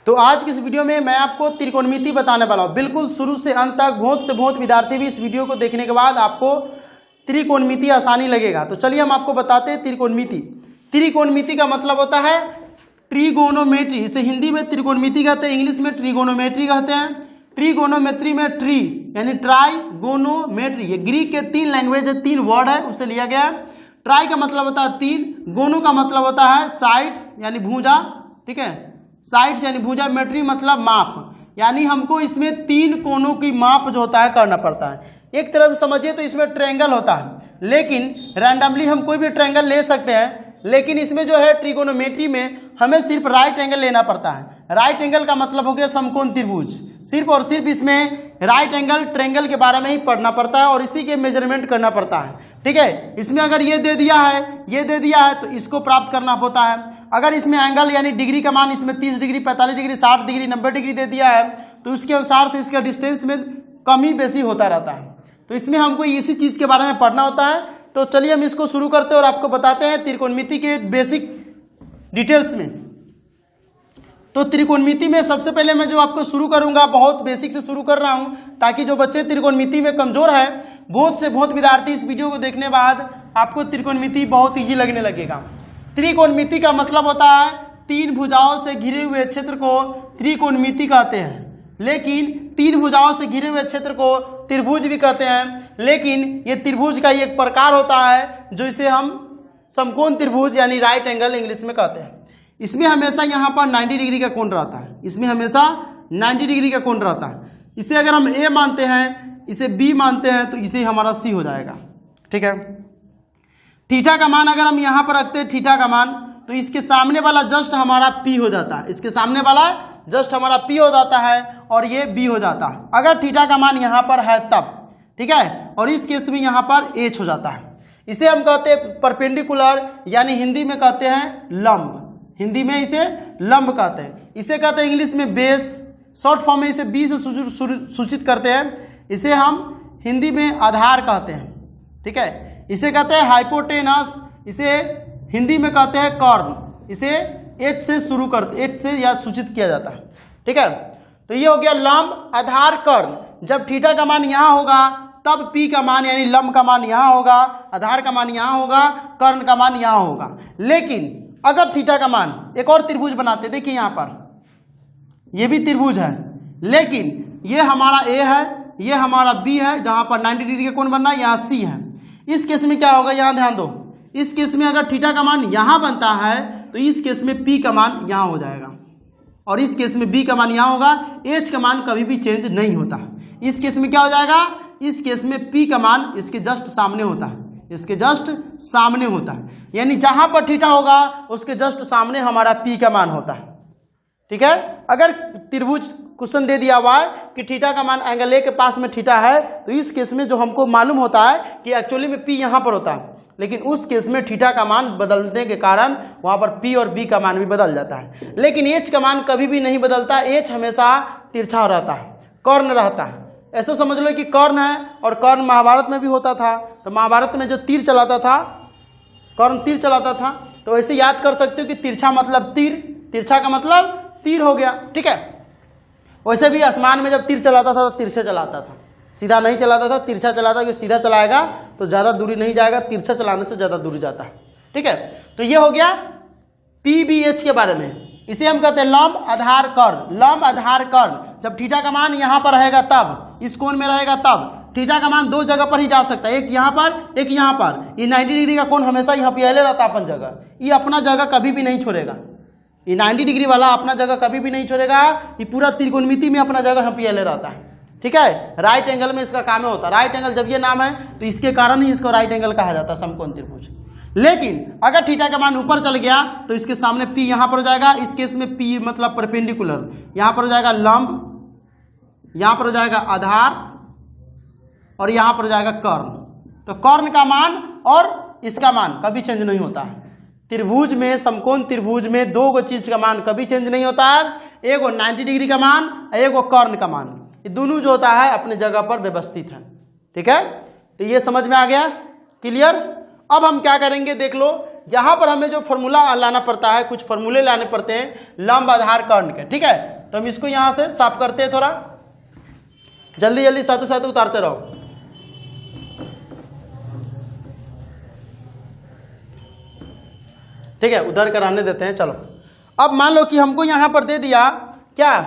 तो आज की इस वीडियो में मैं आपको त्रिकोणमिति बताने वाला हूँ। बिल्कुल शुरू से अंत तक बहुत से बहुत विद्यार्थी भी इस वीडियो को देखने के बाद आपको त्रिकोणमिति आसानी लगेगा। तो चलिए हम आपको बताते हैं त्रिकोणमिति। त्रिकोणमिति का मतलब होता है ट्रिगोनोमेट्री। इसे हिंदी में त्रिकोणमिति कहते हैं, इंग्लिश में ट्रिगोनोमेट्री कहते हैं। ट्रिगोनोमेट्री में ट्री यानी ट्राइगोनोमेट्री, ये ग्रीक के 3 लैंग्वेज है, 3 वर्ड है, उससे लिया गया है। ट्राई का मतलब होता है 3, गोनो का मतलब होता है साइड्स यानी भुजा, ठीक है, साइड्स यानी भुजा, मेट्री मतलब माप, यानी हमको इसमें 3 कोनों की माप जो होता है करना पड़ता है। एक तरह से समझिए तो इसमें ट्रायंगल होता है, लेकिन रैंडमली हम कोई भी ट्रायंगल ले सकते हैं, लेकिन इसमें जो है ट्रिगोनोमेट्री में हमें सिर्फ राइट एंगल लेना पड़ता है। राइट एंगल का मतलब हो गया समकोण त्रिभुज। सिर्फ और सिर्फ इसमें राइट एंगल ट्रायंगल के बारे में ही पढ़ना पड़ता है और इसी के मेजरमेंट करना पड़ता है, ठीक है। इसमें अगर ये दे दिया है, ये दे दिया है, तो इसको प्राप्त करना होता है। अगर इसमें एंगल यानी डिग्री का मान इसमें 30 डिग्री, 45 डिग्री, 60 डिग्री, 90 डिग्री दे दिया है, तो उसके अनुसार से इसका डिस्टेंस में कमी बेसी होता रहता है। तो इसमें हमको इसी चीज़ के बारे में पढ़ना होता है। तो चलिए हम इसको शुरू करते हैं और आपको बताते हैं त्रिकोणमिति के बेसिक डिटेल्स में। तो त्रिकोणमिति में सबसे पहले मैं जो आपको शुरू करूंगा, बहुत बेसिक से शुरू कर रहा हूं, ताकि जो बच्चे त्रिकोणमिति में कमजोर है, बहुत से बहुत विद्यार्थी इस वीडियो को देखने बाद आपको त्रिकोणमिति बहुत ईजी लगने लगेगा। त्रिकोणमिति का मतलब होता है 3 भुजाओं से घिरे हुए क्षेत्र को त्रिकोणमिति कहते हैं। लेकिन 3 भुजाओं से घिरे हुए क्षेत्र को त्रिभुज भी कहते हैं, लेकिन ये त्रिभुज का एक प्रकार होता है जो इसे हम समकोण त्रिभुज यानी राइट एंगल इंग्लिश में कहते हैं। इसमें हमेशा यहाँ पर 90 डिग्री का कोण रहता है, इसमें हमेशा 90 डिग्री का कोण रहता है। इसे अगर हम ए मानते हैं, इसे बी मानते हैं, तो इसे हमारा सी हो जाएगा, ठीक है। थीटा का मान अगर हम यहाँ पर रखते हैं, थीटा का मान, तो इसके सामने वाला जस्ट हमारा पी हो जाता है, इसके सामने वाला जस्ट हमारा पी हो जाता है और ये बी हो जाता है अगर थीटा का मान यहाँ पर है तब, ठीक है। और इस केस में यहाँ पर एच हो जाता है। इसे हम कहते हैं परपेंडिकुलर, यानी हिंदी में कहते हैं लंब, हिंदी में इसे लंब कहते हैं। इसे कहते हैं इंग्लिश में बेस, शॉर्ट फॉर्म में इसे बी से सूचित करते हैं। इसे हम हिंदी में आधार कहते हैं, ठीक है। इसे कहते हैं हाइपोटेनस, इसे हिंदी में कहते हैं कर्ण। इसे एच से शुरू करते, एच से या सूचित किया जाता है, ठीक है। तो ये हो गया लंब, आधार, कर्ण। जब थीटा का मान यहाँ होगा तब पी का मान यानी लंब का मान यहाँ होगा, आधार का मान यहाँ होगा, कर्ण का मान यहाँ होगा। लेकिन अगर थीटा का मान, एक और त्रिभुज बनाते, देखिए यहाँ पर ये भी त्रिभुज है, लेकिन ये हमारा ए है, ये हमारा बी है, जहां पर 90 डिग्री का कोण बनना है, यहाँ सी है। इस केस में क्या होगा, यहाँ ध्यान दो, इस केस में अगर थीटा का मान यहाँ बनता है तो इस केस में पी का मान यहाँ हो जाएगा, और इस केस में बी का मान यहाँ होगा। एच का मान कभी भी चेंज नहीं होता। इस केस में क्या हो जाएगा, इस केस में पी का मान इसके जस्ट सामने होता है, इसके जस्ट सामने होता है, यानी जहां पर थीटा होगा उसके जस्ट सामने हमारा पी का मान होता है, ठीक है। अगर त्रिभुज क्वेश्चन दे दिया हुआ है कि थीटा का मान एंगल ए के पास में थीटा है, तो इस केस में जो हमको मालूम होता है कि एक्चुअली में पी यहां पर होता है, लेकिन उस केस में थीटा का मान बदलने के कारण वहां पर पी और बी का मान भी बदल जाता है। लेकिन एच का मान कभी भी नहीं बदलता, एच हमेशा तिरछा रहता है, कर्ण रहता है। ऐसा समझ लो कि कर्ण है, और कर्ण महाभारत में भी होता था। तो महाभारत में जो तीर चलाता था, कर्ण तीर चलाता था, तो ऐसे याद कर सकते हो कि तिरछा मतलब तीर, तिरछा का मतलब तीर हो गया, ठीक है। वैसे भी आसमान में जब तीर चलाता था तो तिरछा चलाता था, सीधा नहीं चलाता था, तिरछा चलाता, कि सीधा चलाएगा तो ज्यादा दूरी नहीं जाएगा, तिरछा चलाने से ज्यादा दूरी जाता है, ठीक है। तो ये हो गया पीबीएच के बारे में। इसे हम कहते हैं लंब, आधार, कर्ण। लंब, आधार, कर्ण। जब थीटा का मान यहाँ पर रहेगा तब, इस कोण में रहेगा तब, थीटा का मान 2 जगह पर ही जा सकता है, एक यहाँ पर, एक यहाँ पर। ये 90 डिग्री का कोण हमेशा यहाँ पे रहता है अपन जगह, ये अपना जगह कभी भी नहीं छोड़ेगा। ये 90 डिग्री वाला अपना जगह कभी भी नहीं छोड़ेगा, ये पूरा त्रिकोणमिति में अपना जगह यहाँ पे रहता है, ठीक है। राइट एंगल में इसका काम होता है। राइट एंगल जब ये नाम है तो इसके कारण ही इसको राइट एंगल कहा जाता है, समकोण त्रिभुज। लेकिन अगर थीटा का मान ऊपर चल गया तो इसके सामने पी यहाँ पर हो जाएगा। इस केस में पी मतलब परपेंडिकुलर, यहाँ पर हो जाएगा लंब, यहाँ पर हो जाएगा आधार, और यहाँ पर हो जाएगा कर्ण। तो कर्ण का मान और इसका मान कभी चेंज नहीं होता है। त्रिभुज में, समकोण त्रिभुज में 2 चीज का मान कभी चेंज नहीं होता है, एगो 90 डिग्री का मान, एगो कर्ण का मान। ये दोनों जो होता है अपने जगह पर व्यवस्थित है, ठीक है। तो ये समझ में आ गया, क्लियर। अब हम क्या करेंगे देख लो, यहाँ पर हमें जो फॉर्मूला लाना पड़ता है, कुछ फॉर्मूले लाने पड़ते हैं लंब, आधार, कर्ण के, ठीक है। तो हम इसको यहाँ से साफ करते हैं, थोड़ा जल्दी जल्दी साथ साथ उतारते रहो। ठीक है, उधर कराने देते हैं। चलो अब मान लो कि हमको यहाँ पर दे दिया क्या,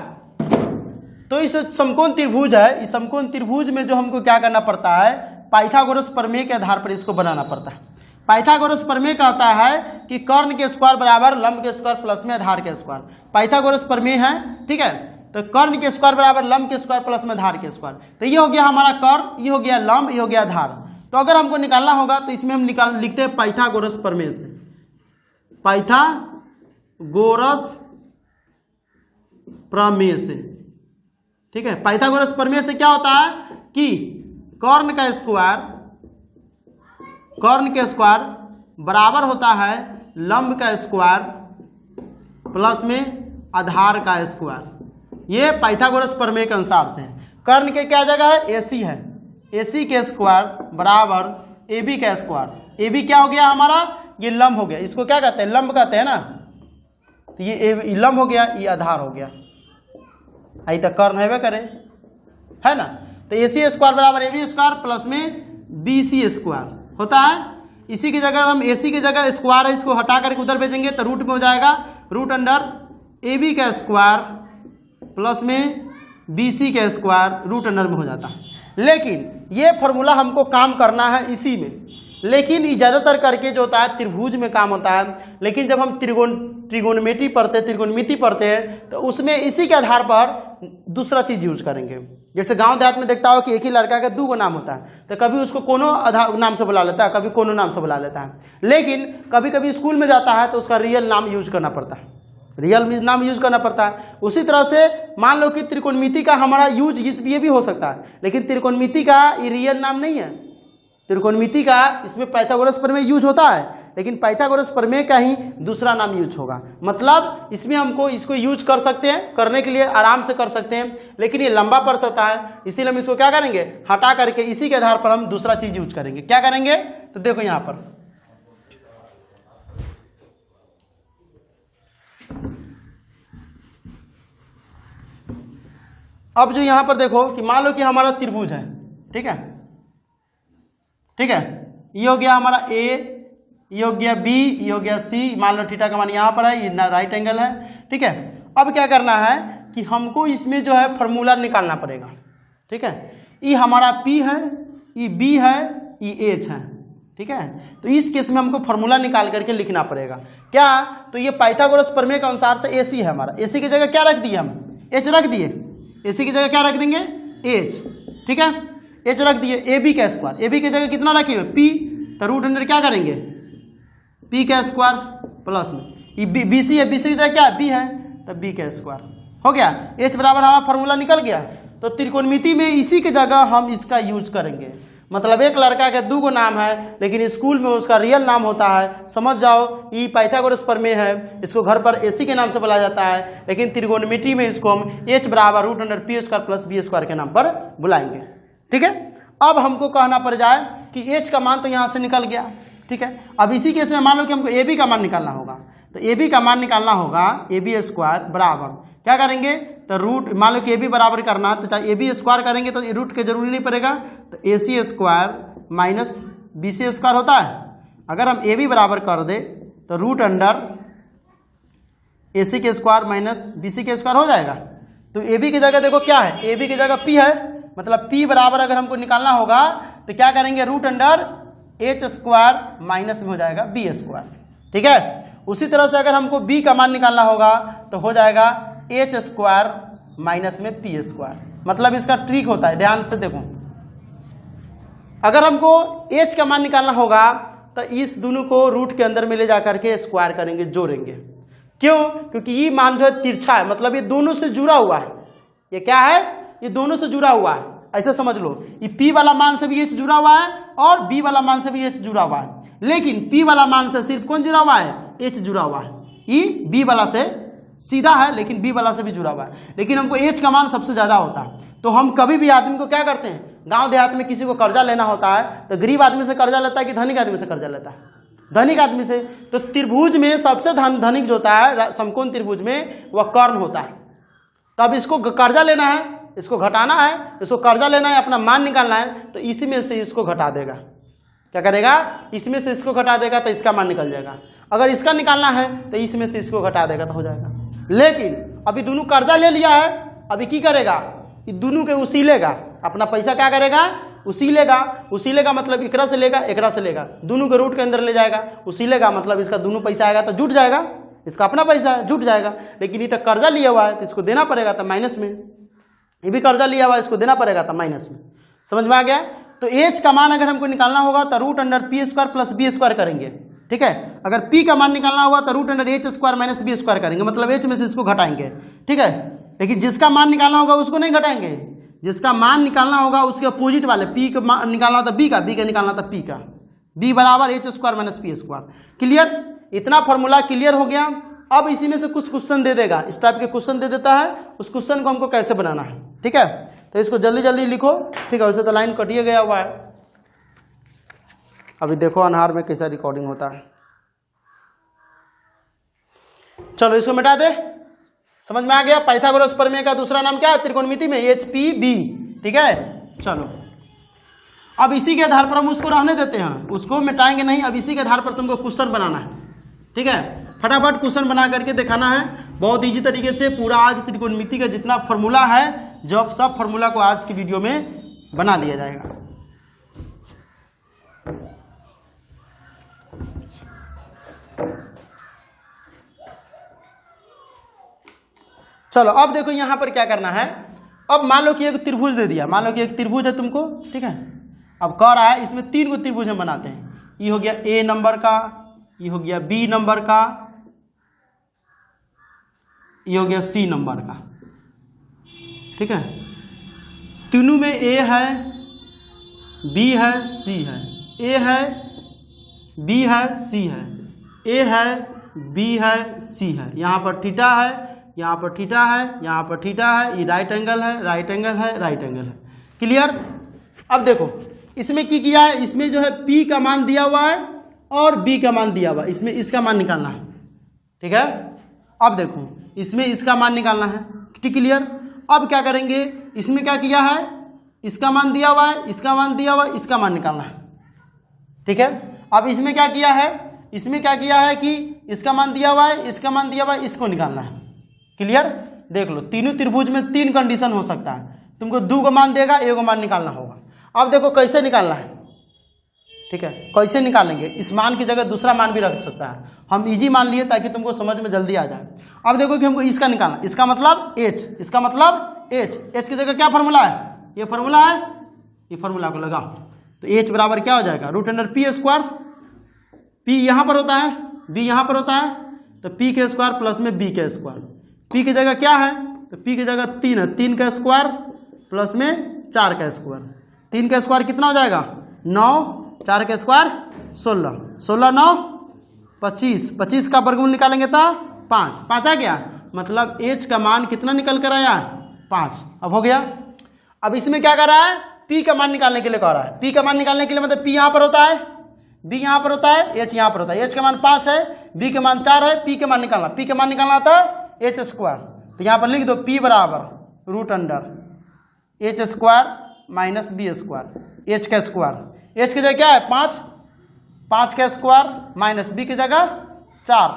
तो इस समकोण त्रिभुज है, इस समकोण त्रिभुज में जो हमको क्या करना पड़ता है, पाइथागोरस प्रमेय के आधार पर इसको बनाना पड़ता है। पाइथागोरस प्रमेय कहता है कि कर्ण के स्क्वायर बराबर लंब के स्क्वायर प्लस में आधार के स्क्वायर, पाइथागोरस प्रमेय है। ठीक है, तो कर्ण के स्क्वायर बराबर लंब के स्क्वायर प्लस में आधार के स्क्वायर, तो ये हो गया हमारा कर्ण, ये हो गया लंब, ये हो गया आधार। तो अगर हमको निकालना होगा तो इसमें हम लिखते हैं पाइथागोरस प्रमेय से, पाइथागोरस प्रमेय से। ठीक है, पाइथागोरस प्रमेय से क्या होता है कि कर्ण का स्क्वायर, कर्ण के स्क्वायर बराबर होता है लंब का स्क्वायर प्लस में आधार का स्क्वायर। ये पाइथागोरस प्रमेय के अनुसार से है। कर्ण के क्या जगह है, AC है, AC के स्क्वायर बराबर AB का स्क्वायर। AB क्या हो गया हमारा, ये लंब हो गया, इसको क्या कहते हैं, लंब कहते हैं ना, तो ये लंब हो गया, ये आधार हो गया, आई तक कर्ण है करे, है ना। तो AC स्क्वायर बराबर AB स्क्वायर प्लस में BC स्क्वायर होता है। इसी की जगह हम AC की जगह स्क्वायर है, इसको हटा करके उधर भेजेंगे तो रूट में हो जाएगा, रूट अंडर AB का स्क्वायर प्लस में BC का स्क्वायर रूट अंडर में हो जाता है। लेकिन ये फॉर्मूला हमको काम करना है इसी में, लेकिन ये ज़्यादातर करके जो होता है त्रिभुज में काम होता है। लेकिन जब हम त्रिकोणमिति पढ़ते हैं तो उसमें इसी के आधार पर दूसरा चीज़ यूज करेंगे। जैसे गांव देहात में देखता हो कि एक ही लड़का का 2 नाम होता है, तो कभी उसको कोनो नाम से बुला लेता है, कभी कोनो नाम से बुला लेता है। लेकिन कभी कभी स्कूल में जाता है तो उसका रियल नाम यूज करना पड़ता है, रियल नाम यूज करना पड़ता है। उसी तरह से मान लो कि त्रिकोणमिति का हमारा यूज ये भी हो सकता है, लेकिन त्रिकोणमिति का ये रियल नाम नहीं है। त्रिकोणमिति का इसमें पाइथागोरस प्रमेय यूज होता है, लेकिन पाइथागोरस प्रमेय का ही दूसरा नाम यूज होगा। मतलब इसमें हमको इसको यूज कर सकते हैं, करने के लिए आराम से कर सकते हैं, लेकिन ये लंबा पड़ सकता है, इसीलिए हम इसको क्या करेंगे, हटा करके इसी के आधार पर हम दूसरा चीज यूज करेंगे। क्या करेंगे, तो देखो यहाँ पर अब जो यहाँ पर देखो कि मान लो कि हमारा त्रिभुज है, ठीक है, ठीक है, ये हो गया हमारा A, ये हो गया B, ये हो गया C, मान लो थीटा का मान यहाँ पर है, ये राइट एंगल है। ठीक है, अब क्या करना है कि हमको इसमें जो है फॉर्मूला निकालना पड़ेगा। ठीक है, ये हमारा P है, ये B है, ये H है। ठीक है, तो इस केस में हमको फॉर्मूला निकाल करके लिखना पड़ेगा। क्या, तो ये पाइथागोरस प्रमेय के अनुसार से AC है हमारा, AC की जगह क्या रख दिए हम, H रख दिए, AC की जगह क्या रख देंगे, H। ठीक है, H रख दिए, AB का स्क्वायर, AB की जगह कितना रखे हुए P, तो रूट अंडर क्या करेंगे P का स्क्वायर प्लस में ये BC है, BC की जगह क्या है, B है, तो B का स्क्वायर हो गया। H बराबर हमारा फॉर्मूला निकल गया। तो त्रिकोणमिति में इसी की जगह हम इसका यूज करेंगे। मतलब एक लड़का के 2 नाम है, लेकिन स्कूल में उसका रियल नाम होता है, समझ जाओ ये पाइथागोरस प्रमेय है, इसको घर पर AC के नाम से बुलाया जाता है, लेकिन त्रिकोणमिति में इसको हम H बराबर root under P square plus B square के नाम पर बुलाएंगे। ठीक है, अब हमको कहना पड़ जाए कि H का मान तो यहाँ से निकल गया। ठीक है, अब इसी केस में मान लो कि हमको AB का मान निकालना होगा, तो AB का मान निकालना होगा AB स्क्वायर बराबर क्या करेंगे, तो रूट, मान लो कि AB बराबर करना है तो AB स्क्वायर करेंगे तो रूट के जरूरी नहीं पड़ेगा, तो AC square minus BC square होता है। अगर हम AB बराबर कर दे तो रूट अंडर AC के स्क्वायर माइनस BC के स्क्वायर हो जाएगा। तो AB की जगह देखो क्या है, AB की जगह P है, मतलब P बराबर अगर हमको निकालना होगा तो क्या करेंगे, root under H square minus में हो जाएगा B स्क्वायर। ठीक है, उसी तरह से अगर हमको B का मान निकालना होगा तो हो जाएगा H स्क्वायर माइनस में P स्क्वायर। मतलब इसका ट्रिक होता है, ध्यान से देखो, अगर हमको H का मान निकालना होगा तो इस दोनों को रूट के अंदर में ले जाकर के स्क्वायर करेंगे, जोड़ेंगे। क्यों, क्योंकि ये मान जो है तिरछा है, मतलब ये दोनों से जुड़ा हुआ है। ये क्या है, ये दोनों से जुड़ा हुआ है, ऐसे समझ लो। ये P वाला मान से भी H जुड़ा हुआ है और B वाला मान से भी H जुड़ा हुआ है, लेकिन P वाला मान से सिर्फ कौन जुड़ा हुआ है, H जुड़ा हुआ है। ये B वाला से सीधा है, लेकिन B वाला से भी जुड़ा हुआ है, लेकिन हमको H का मान सबसे ज्यादा होता है। तो हम कभी भी आदमी को क्या करते हैं, गांव देहात में किसी को कर्जा लेना होता है तो गरीब आदमी से कर्जा लेता है कि धनिक आदमी से कर्जा लेता है, धनिक आदमी से। तो त्रिभुज में सबसे धनिक जो होता है समकोण त्रिभुज में, वह कर्ण होता है। तो अब इसको कर्जा लेना है, इसको घटाना है, इसको कर्जा लेना है, अपना मान निकालना है, तो इसी में से इसको घटा देगा। क्या करेगा? इसमें से इसको घटा देगा तो इसका मान निकल जाएगा। अगर इसका निकालना है तो इसमें से इसको घटा देगा तो हो जाएगा। लेकिन अभी दोनों कर्जा ले लिया है, अभी की करेगा? ये दोनों के उसीलेगा, अपना पैसा क्या करेगा? उसीलेगा। उसीलेगा मतलब एकरा से लेगा, एकरा से लेगा, दोनों के रूट के अंदर ले जाएगा। उसीलेगा मतलब इसका दोनों पैसा आएगा तो जुट जाएगा, इसका अपना पैसा है जुट जाएगा। लेकिन ये तो कर्जा लिया हुआ है तो इसको देना पड़ेगा तो माइनस में, ये भी कर्जा लिया हुआ है इसको देना पड़ेगा तो माइनस में। समझ में आ गया? तो एच का मान अगर हमको निकालना होगा तो root under P square plus B square करेंगे। ठीक है, अगर पी का मान निकालना होगा तो root under H square minus B square करेंगे, मतलब एच में से इसको घटाएंगे। ठीक है, लेकिन जिसका मान निकालना होगा उसको नहीं घटाएंगे, जिसका मान निकालना होगा उसके अपोजिट वाले, पी का मान निकालना था बी का, बी का निकालना था पी का, बी बराबर H square minus P square. Clear? इतना फॉर्मूला क्लियर हो गया। अब इसी में से कुछ क्वेश्चन दे देगा, इस टाइप के क्वेश्चन दे देता है, उस क्वेश्चन को हमको कैसे बनाना है। ठीक है, तो इसको जल्दी जल्दी लिखो। ठीक है, वैसे तो लाइन कटिए गया हुआ है। अभी देखो अनहार में कैसा रिकॉर्डिंग होता है। चलो इसको मिटा दे। समझ में आ गया? पाइथागोरस प्रमेय का दूसरा नाम क्या है त्रिकोणमिति में? HPB। ठीक है, चलो अब इसी के आधार पर हम उसको रहने देते हैं, उसको मिटाएंगे नहीं। अब इसी के आधार पर तुमको क्वेश्चन बनाना है। ठीक है, फटाफट क्वेश्चन बना करके दिखाना है, बहुत इजी तरीके से। पूरा आज त्रिकोणमिति का जितना फॉर्मूला है, जब सब फॉर्मूला को आज की वीडियो में बना लिया जाएगा। चलो अब देखो यहां पर क्या करना है। अब मान लो कि एक त्रिभुज दे दिया, मान लो कि एक त्रिभुज है तुमको। ठीक है, अब कह रहा है इसमें 3 को त्रिभुज हम बनाते हैं। ये हो गया A नंबर का, ये हो गया B नंबर का, ये हो गया C नंबर का। ठीक है, तीनों में A है, B है, C है। A है, B है, C है। A है, B है, C है। यहाँ पर थीटा है, यहाँ पर थीटा है, यहाँ पर थीटा है, ये राइट एंगल है, राइट एंगल है, राइट एंगल है। क्लियर? अब देखो इसमें की किया है, इसमें जो है P का मान दिया हुआ है और B का मान दिया हुआ है, इसमें इसका मान निकालना है। ठीक है, अब देखो इसमें इसका मान निकालना है। ठीक, क्लियर? अब क्या करेंगे, इसमें क्या किया है, इसका मान दिया हुआ है, इसका मान दिया हुआ है, इसका मान निकालना है। ठीक है, अब इसमें क्या किया है, इसमें क्या किया है कि इसका मान दिया हुआ है, इसका मान दिया हुआ है, इसको निकालना है। क्लियर? देख लो तीनों त्रिभुज में 3 कंडीशन हो सकता है, तुमको 2 को मान देगा, 1 को मान निकालना होगा। अब देखो कैसे निकालना है। ठीक है, कैसे निकालेंगे, इस मान की जगह दूसरा मान भी रख सकता है, हम इजी मान लिए ताकि तुमको समझ में जल्दी आ जाए। अब देखो कि हमको इसका निकालना, इसका मतलब H, इसका मतलब H, H की जगह क्या फॉर्मूला है, ये फॉर्मूला है, ये फॉर्मूला को लगाओ तो H बराबर क्या हो जाएगा, root under P square. P यहाँ पर होता है, B यहाँ पर होता है, तो P के स्क्वायर प्लस में B के स्क्वायर। P की जगह क्या है, तो P की जगह 3 है, 3 का स्क्वायर प्लस में 4 का स्क्वायर। 3 का स्क्वायर कितना हो जाएगा 9, 4 का स्क्वायर 16, 16 9 25, 25 का वर्गमूल निकालेंगे तो 5, 5 आ गया, मतलब H का मान कितना निकल कर आया 5। अब हो गया। अब इसमें क्या कर रहा है, P का मान निकालने के लिए कह रहा है। P का मान निकालने के लिए मतलब P यहाँ पर होता है, B यहाँ पर होता है, H यहाँ पर होता है। H का मान 5 है, B का मान 4 है, P का मान निकालना, P का मान निकालना था H स्क्वायर, तो यहाँ पर लिख दो P बराबर root under H square minus B square, H का स्क्वायर, H की जगह क्या है 5, 5 का स्क्वायर माइनस B की जगह 4,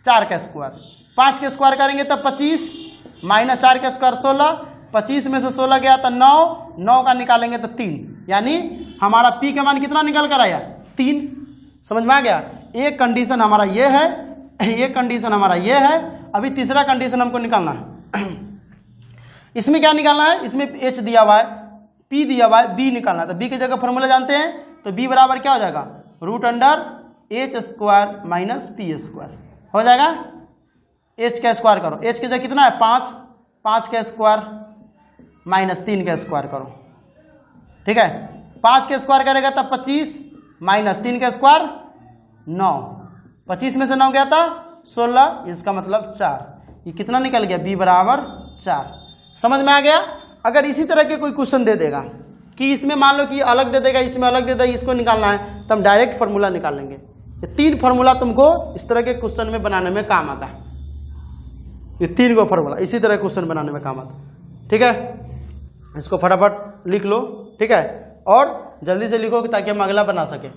4 का स्क्वायर। 5 के स्क्वायर करेंगे तब 25 माइनस 4 का स्क्वायर 16, 25 में से 16 गया तो 9, 9 का निकालेंगे तो 3, यानी हमारा P का मान कितना निकल कर आया 3। समझ में आ गया? एक कंडीशन हमारा ये है, एक कंडीशन हमारा ये है। अभी तीसरा कंडीशन हमको निकालना है। इसमें क्या निकालना है, इसमें H दिया हुआ है, P दिया हुआ है, B निकालना है। तो B की जगह फॉर्मूला जानते हैं, तो B बराबर क्या हो जाएगा root under H square minus P square हो जाएगा। H का स्क्वायर करो, H की जगह कितना है 5, 5 का स्क्वायर माइनस 3 का स्क्वायर करो। ठीक है, 5 का स्क्वायर करेगा तब 25 माइनस 3 का स्क्वायर 9, 25 में से 9 गया था 16, इसका मतलब 4। ये कितना निकल गया B बराबर 4। समझ में आ गया? अगर इसी तरह के कोई क्वेश्चन दे देगा कि इसमें मान लो कि अलग दे देगा, इसमें अलग दे देगा, इसको निकालना है, तो हम डायरेक्ट फार्मूला निकाल लेंगे। ये 3 फार्मूला तुमको इस तरह के क्वेश्चन में बनाने में काम आता है। ये 3 गो फॉर्मूला इसी तरह क्वेश्चन बनाने में काम आता। ठीक है, इसको फटाफट लिख लो। ठीक है, और जल्दी से लिखो ताकि हम अगला बना सके।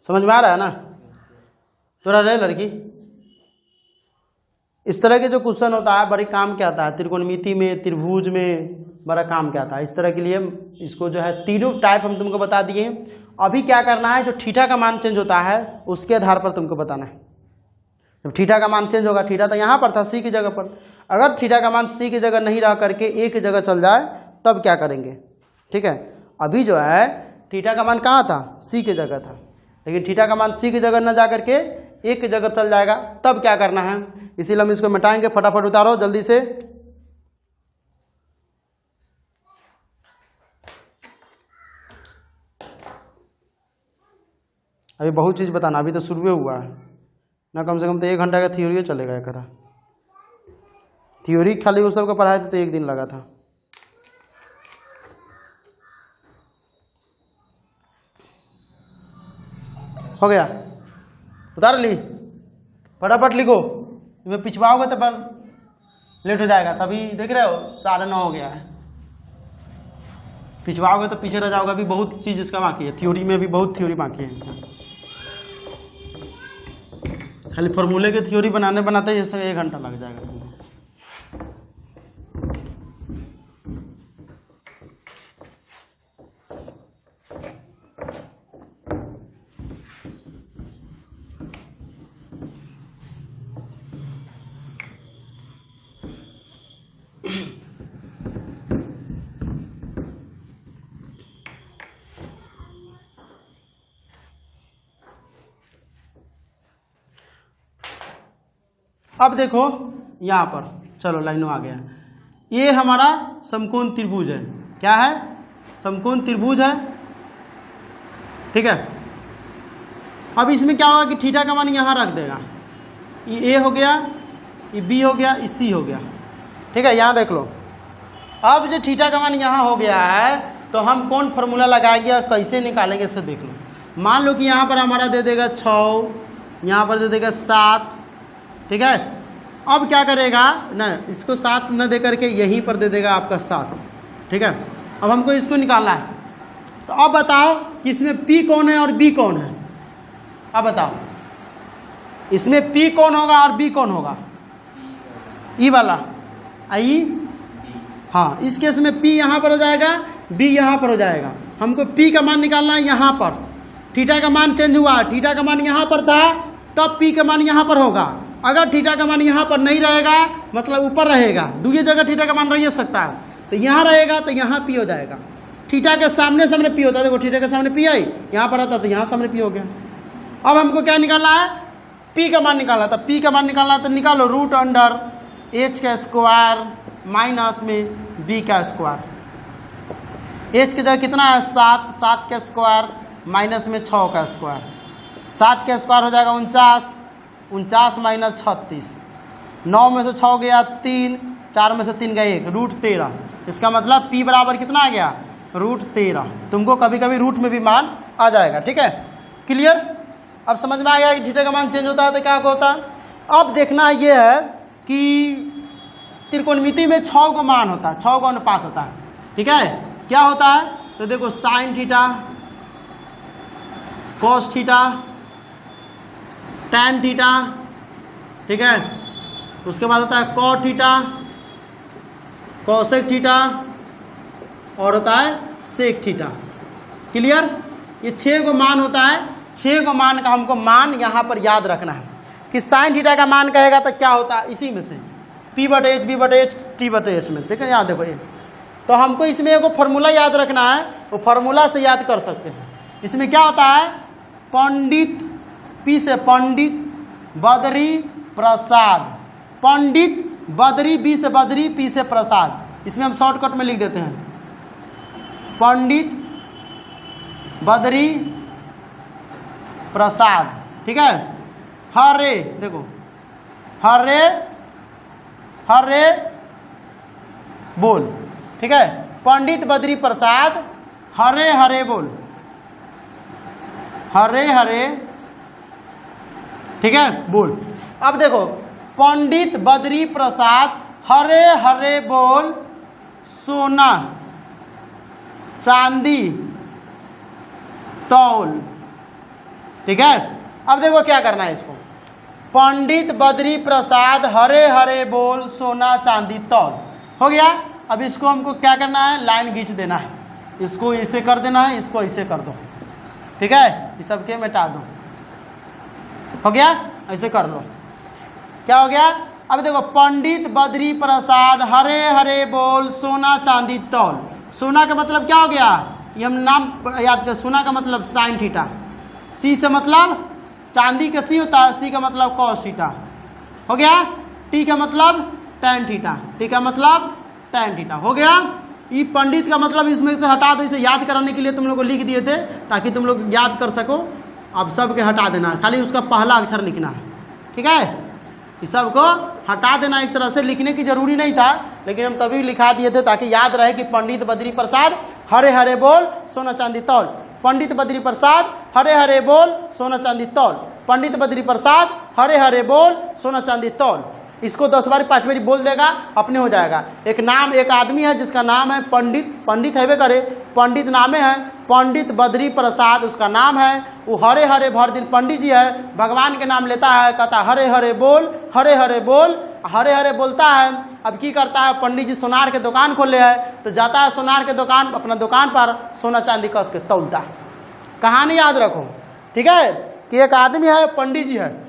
समझ में आ रहा है ना? थोड़ा रहे लड़की, इस तरह के जो क्वेश्चन होता है बड़ी काम क्या आता है, त्रिकोणमिति में, त्रिभुज में बड़ा काम क्या आता है। इस तरह के लिए इसको जो है तीनों टाइप हम तुमको बता दिए। अभी क्या करना है, जो थीटा का मान चेंज होता है उसके आधार पर तुमको बताना है। जब थीटा का मान चेंज होगा, थीटा तो यहाँ पर था सी की जगह पर, अगर थीटा का मान सी की जगह नहीं रह करके ए की जगह चल जाए तब क्या करेंगे। ठीक है, अभी जो है थीटा का मान कहाँ था, सी की जगह था, लेकिन थीटा का मान सी की जगह न जा करके ए की जगह चल जाएगा, तब क्या करना है। इसीलिए हम इसको मिटाएंगे। फटाफट उतारो जल्दी से। अभी बहुत चीज़ बताना, अभी तो शुरू हुआ है ना, कम से कम तो 1 घंटा का थ्योरी चलेगा। एक थ्योरी खाली उस सब का पढ़ाए तो 1 दिन लगा था। हो गया, उतार ली, फटाफट लिखो। इसमें पिछवाओगे तो पर लेट हो जाएगा। तभी देख रहे हो 9:30 हो गया है, पिछवाओगे तो पीछे रह जाओगे। अभी बहुत चीज़ इसका बाकी है, थ्योरी में भी बहुत थ्योरी बाकी है इसका। खाली फॉर्मूले के थ्योरी बनाते ही जैसे 1 घंटा लग जाएगा तुमको। अब देखो यहाँ पर, चलो लाइनों आ गया। ये हमारा समकोण त्रिभुज है। क्या है, समकोण त्रिभुज है। ठीक है, अब इसमें क्या होगा कि थीटा का मान यहाँ रख देगा। ये ए हो गया, ये बी हो गया, ये सी हो गया। ठीक है, यहाँ देख लो। अब जो थीटा का मान यहाँ हो गया है तो हम कौन फॉर्मूला लगाएंगे और कैसे निकालेंगे इसे देख लो। मान लो कि यहाँ पर हमारा दे देगा 6, यहाँ पर दे देगा 7। ठीक है, अब क्या करेगा ना, इसको 7 न दे करके यहीं पर दे देगा आपका 7। ठीक है, अब हमको इसको निकालना है। तो अब बताओ कि इसमें P कौन है और B कौन है। अब बताओ इसमें P कौन होगा और B कौन होगा। ई वाला आई, हाँ, इस केस में P यहाँ पर हो जाएगा, B यहाँ पर हो जाएगा। हमको P का मान निकालना है यहाँ पर। थीटा का मान चेंज हुआ, थीटा का मान यहाँ पर था तब P का मान यहाँ पर होगा। अगर थीटा का मान यहाँ पर नहीं रहेगा, मतलब ऊपर रहेगा, दूसरी जगह थीटा का मान रह सकता है, तो यहाँ रहेगा तो यहाँ P हो जाएगा। थीटा के सामने P होता है, देखो थीटा के सामने P आई, यहाँ पर आता तो यहाँ सामने P हो गया। अब हमको क्या निकालना है, P का मान निकालना। तो P का मान निकालना है तो निकालो, √h का स्क्वायर माइनस में B का स्क्वायर। h की जगह कितना है 7, 7 का स्क्वायर माइनस में 6 का स्क्वायर। 7 का स्क्वायर हो जाएगा 49, 49 माइनस 36, 9 में से 6 गया 3, 4 में से 3 गया 1, √13। इसका मतलब P बराबर कितना आ गया, √13। तुमको कभी कभी रूट में भी मान आ जाएगा। ठीक है, क्लियर। अब समझ में आ गया कि थीटा का मान चेंज होता है तो क्या होता है। अब देखना ये है कि त्रिकोणमिति में 6 को मान होता है, 6 को अनुपात होता है। ठीक है, क्या होता है तो देखो sine theta, cos theta, tan theta. ठीक है, उसके बाद होता है कॉट थीटा, कॉसेक थीटा और होता है सेक थीटा। क्लियर, ये 6 को मान होता है। 6 को मान का हमको मान यहाँ पर याद रखना है कि साइन थीटा का मान कहेगा तो क्या होता है, इसी में से P/H, B/H, T/H में। ठीक है, यहाँ देखो ये, तो हमको इसमें एक फॉर्मूला याद रखना है, वो फॉर्मूला से याद कर सकते हैं। इसमें क्या होता है, पंडित, P से पंडित, बद्री प्रसाद, पंडित बद्री, बी से बद्री, पी से प्रसाद। इसमें हम शॉर्टकट में लिख देते हैं पंडित बद्री प्रसाद। ठीक है, हरे, देखो हरे हरे बोल। ठीक है, पंडित बद्री प्रसाद हरे हरे बोल, हरे हरे, ठीक है, बोल। अब देखो पंडित बद्री प्रसाद हरे हरे बोल, सोना चांदी तौल। ठीक है, अब देखो क्या करना है इसको, पंडित बद्री प्रसाद हरे हरे बोल, सोना चांदी तौल। हो गया। अब इसको हमको क्या करना है, लाइन खींच देना है, इसको इसे कर देना है, इसको इसे कर दो। ठीक है, ये सबके मिटा दो। हो गया, ऐसे कर लो। क्या हो गया, अब देखो पंडित बद्री प्रसाद हरे हरे बोल, सोना चांदी तौल। सोना का मतलब क्या हो गया, ये हम नाम याद कर। सोना का मतलब साइन थीटा, सी से मतलब चांदी का सी होता है, सी का मतलब कॉस थीटा। हो गया। टी का मतलब टैन थीटा, टी का मतलब टैन थीटा। हो गया। ई पंडित का मतलब इसमें से हटा दो, इसे याद कराने के लिए तुम लोग को लिख दिए थे ताकि तुम लोग याद कर सको। अब सबके हटा देना, खाली उसका पहला अक्षर लिखना है। ठीक है, इस सबको हटा देना। एक तरह से लिखने की जरूरी नहीं था, लेकिन हम तभी लिखा दिए थे ताकि याद रहे कि पंडित बद्री प्रसाद हरे हरे बोल, सोना चांदी तौल। पंडित बद्री प्रसाद हरे हरे बोल, सोना चांदी तौल। पंडित बद्री प्रसाद हरे हरे बोल, सोना चांदी तौल। इसको 10 बार 5 बार बोल देगा, अपने हो जाएगा। एक नाम, एक आदमी है जिसका नाम है पंडित, पंडित है वे करे, पंडित नामे है, पंडित बद्री प्रसाद उसका नाम है। वो हरे हरे भर दिन पंडित जी है, भगवान के नाम लेता है, कहता हरे हरे बोल, हरे हरे बोल, हरे हरे बोलता है। अब की करता है, पंडित जी सोनार के दुकान खोले है, तो जाता है सोनार के दुकान, अपना दुकान पर सोना चांदी कस के तौलता है। कहानी याद रखो। ठीक है, कि एक आदमी है, पंडित जी है,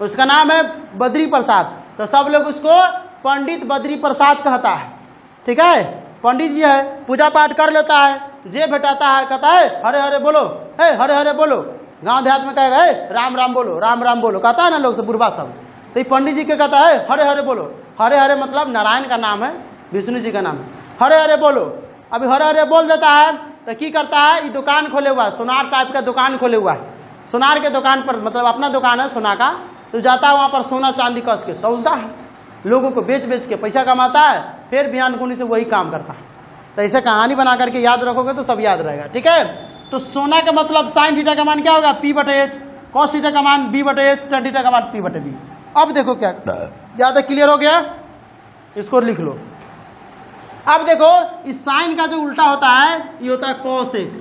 उसका नाम है बद्री प्रसाद, तो सब लोग उसको पंडित बद्री प्रसाद कहता है। ठीक है, पंडित जी है, पूजा पाठ कर लेता है, जे भेटाता है कहता है हरे हरे बोलो, है हरे हरे बोलो। गांव देहात में कहेगा राम राम बोलो, राम राम बोलो, कहता है ना लोग से बुढ़वा सब। तो पंडित जी के कहता है हरे हरे बोलो। हरे हरे मतलब नारायण का नाम है, विष्णु जी का नाम है। हरे हरे बोलो। अभी हरे हरे बोल देता है, तो की करता है, ये दुकान खोले हुआ है, सोनार टाइप का दुकान खोले हुआ है। सोनार के दुकान पर, मतलब अपना दुकान है सोना का, तो जाता है वहाँ पर सोना चांदी कस के तौलता है, लोगों को बेच बेच के पैसा कमाता है, फिर बिहान कुनी से वही काम करता है। तो ऐसे कहानी बना करके याद रखोगे तो सब याद रहेगा। ठीक है, तो सोना का मतलब साइन थीटा का मान क्या होगा, P/H, कॉस थीटा का मान B/H, टैन थीटा का मान P/B। अब देखो क्या ज़्यादा क्लियर हो गया, इसको लिख लो। अब देखो इस साइन का जो उल्टा होता है ये होता है कोसेक,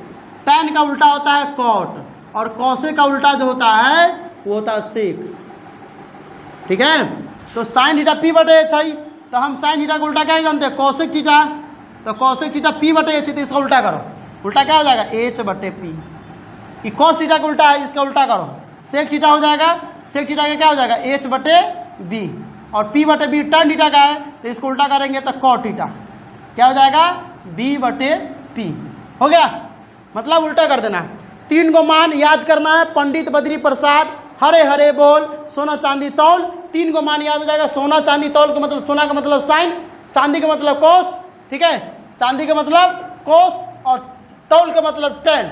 टैन का उल्टा होता है कॉट, और कोसेक का उल्टा जो होता है वो होता है सेक। ठीक है, तो साइन थीटा P/H है, तो हम साइन थीटा का उल्टा क्या जानते हैं, कोसेक थीटा। तो कोसेक थीटा P/H है, तो इसका उल्टा करो, उल्टा क्या हो जाएगा, H/P। ये कोस थीटा का उल्टा है, इसका उल्टा करो, सेक थीटा हो जाएगा। सेक थीटा का क्या हो जाएगा, H/B, और P/B टैन थीटा का है, तो इसको उल्टा करेंगे तो कॉट थीटा क्या हो जाएगा, B/P। हो गया, मतलब उल्टा कर देना। 3 को मान याद करना है, पंडित बद्री प्रसाद हरे हरे बोल, सोना चांदी तौल। 3 को मान याद हो जाएगा। सोना चांदी तौल का मतलब, सोना का मतलब साइन, चांदी का मतलब कोस। ठीक है, चांदी का मतलब कोस, और तौल का मतलब टैन,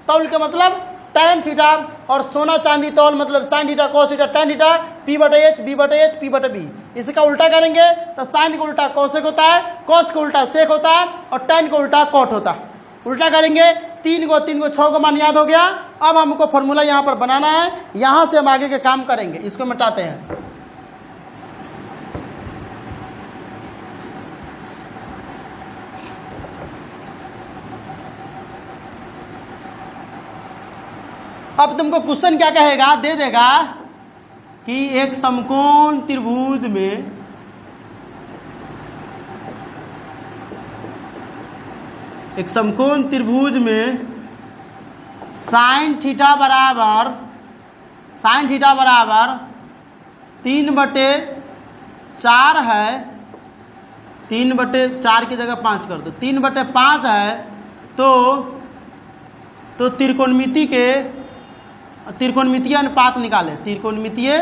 तौल का मतलब टैन थीटा, और सोना चांदी तौल मतलब sine theta, cos theta, tan theta, P/H, B/H, P/B। इसका उल्टा करेंगे तो साइन का उल्टा कोसेक होता है, कोस का उल्टा सेक होता है, और टैन का उल्टा कॉट होता है। उल्टा करेंगे 3 को 6 को मान याद हो गया। अब हमको फॉर्मूला यहाँ पर बनाना है, यहाँ से हम आगे के काम करेंगे। इसको मिटाते हैं। अब तुमको क्वेश्चन क्या कहेगा, दे देगा कि एक समकोण त्रिभुज में साइन थीटा बराबर 3/4 है, 3/4 की जगह 5 कर दो, 3/5 है, तो त्रिकोणमितीय अनुपात निकाले। त्रिकोणमितीय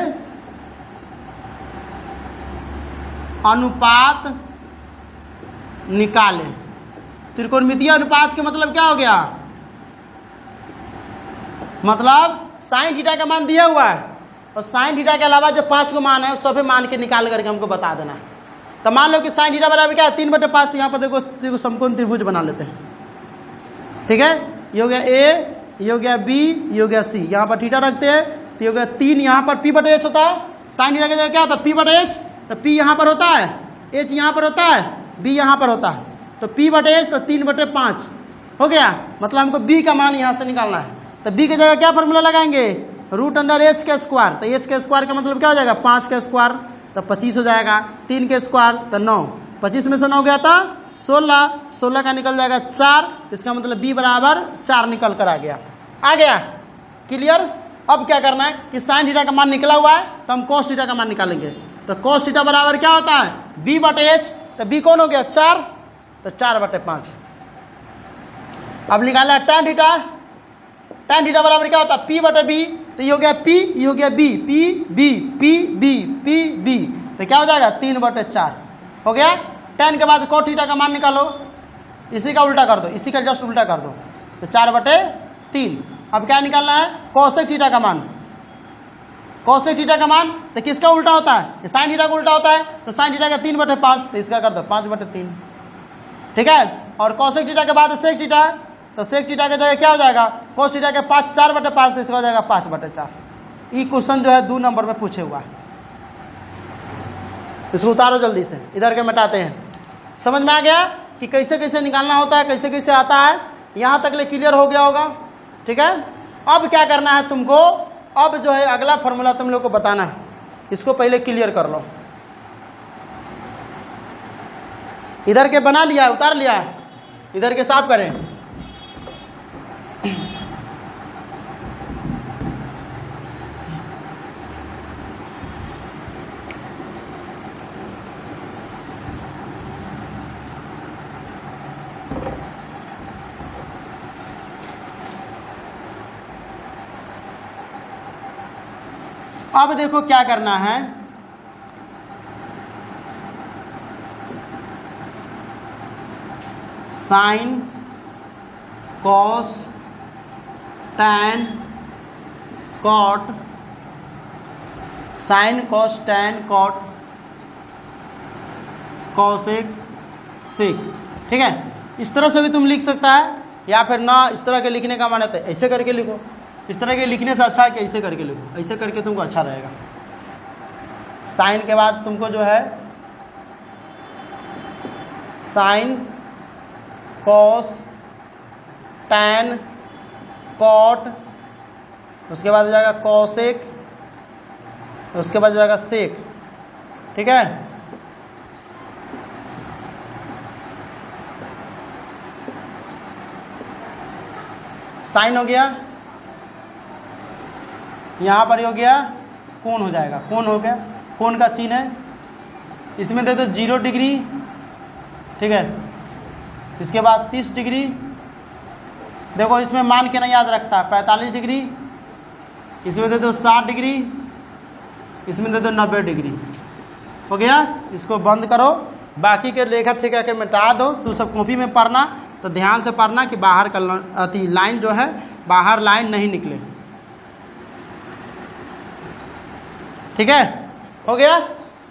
अनुपात निकालें। त्रिकोणमितीय अनुपात के मतलब क्या हो गया, मतलब साइन थीटा का मान दिया हुआ है और साइन थीटा के अलावा जो 5 को मान है सभी मान के निकाल करके हमको बता देना है। तो मान लो कि साइन थीटा बराबर क्या है 3/5। तो यहाँ पर देखो समकोण त्रिभुज बना लेते हैं, ठीक है। ये हो गया ए, ये हो गया बी, ये हो गया सी। यहाँ पर थीटा रखते हैं तो ये हो गया 3। यहाँ पर p/h होता है, साइन थीटा की जगह क्या होता है p/h। तो p यहाँ पर होता है, h यहाँ पर होता है, b यहाँ पर होता है। तो p/h तो 3/5 हो गया। मतलब हमको b का मान यहाँ से निकालना है। तो b की जगह क्या फॉर्मूला लगाएंगे, √h का स्क्वायर। तो h का स्क्वायर का मतलब क्या हो जाएगा 5 का स्क्वायर तो 25 हो जाएगा, 3 के स्क्वायर तो 9, 25 में से 9 गया था 16, 16 का निकल जाएगा 4। इसका मतलब b बराबर 4 निकल कर आ गया। क्लियर। अब क्या करना है कि साइन थीटा का मान निकला हुआ है तो हम कॉस थीटा का मान निकालेंगे। तो कॉस थीटा बराबर क्या होता है b/h। तो b कौन हो गया 4, तो 4/5। अब निकाला tan थीटा। tan थीटा बराबर क्या होता है p/b। तो ये हो गया p, ये हो गया b, p तो क्या हो जाएगा 3/4 हो गया। tan के बाद cos थीटा का मान निकालो, इसी का उल्टा कर दो, इसी का जस्ट उल्टा कर दो तो 4/3। अब क्या निकालना है cosec थीटा का मान। cosec थीटा का मान तो किसका उल्टा होता है, साइन थीटा का उल्टा होता है। तो साइन थीटा का 3/5 तो इसका कर दो 5/3, ठीक है। और cosec थीटा के बाद sec थीटा, तो sec थीटा के जगह क्या हो जाएगा cos थीटा के 4/5 तो इसका हो जाएगा 5/4। ये क्वेश्चन जो है 2 नंबर में पूछे हुआ है। इसको उतारो जल्दी से, इधर के मिटाते हैं। समझ में आ गया कि कैसे कैसे निकालना होता है, कैसे कैसे आता है। यहाँ तक ले क्लियर हो गया होगा, ठीक है। अब क्या करना है तुमको, अब जो है अगला फॉर्मूला तुम लोग को बताना है। इसको पहले क्लियर कर लो। इधर के बना लिया, उतार लिया, इधर के साफ करें। अब देखो क्या करना है, sine cos tan cot, sine cos tan cot cosec sec, ठीक है। इस तरह से भी तुम लिख सकता है, या फिर ना इस तरह के लिखने का माने तो ऐसे करके लिखो। इस तरह के लिखने से अच्छा है कि ऐसे करके लिखो, ऐसे करके तुमको अच्छा रहेगा। साइन के बाद तुमको जो है साइन कॉस टैन कॉट, उसके बाद हो जाएगा कॉसेक, उसके बाद हो जाएगा सेक, ठीक है। साइन हो गया, यहाँ पर हो गया कोण हो जाएगा, कोण हो गया, कोण का चिन्ह है, इसमें दे दो 0 डिग्री, ठीक है। इसके बाद 30 डिग्री, देखो इसमें मान के नहीं याद रखता, 45 डिग्री, इसमें दे दो 60 डिग्री, इसमें दे दो 90 डिग्री, हो गया। इसको बंद करो, बाकी के लेखा छेका के मिटा दो। तू सब कॉपी में पढ़ना, तो ध्यान से पढ़ना कि बाहर का लाइन जो है बाहर लाइन नहीं निकले, ठीक है। हो गया।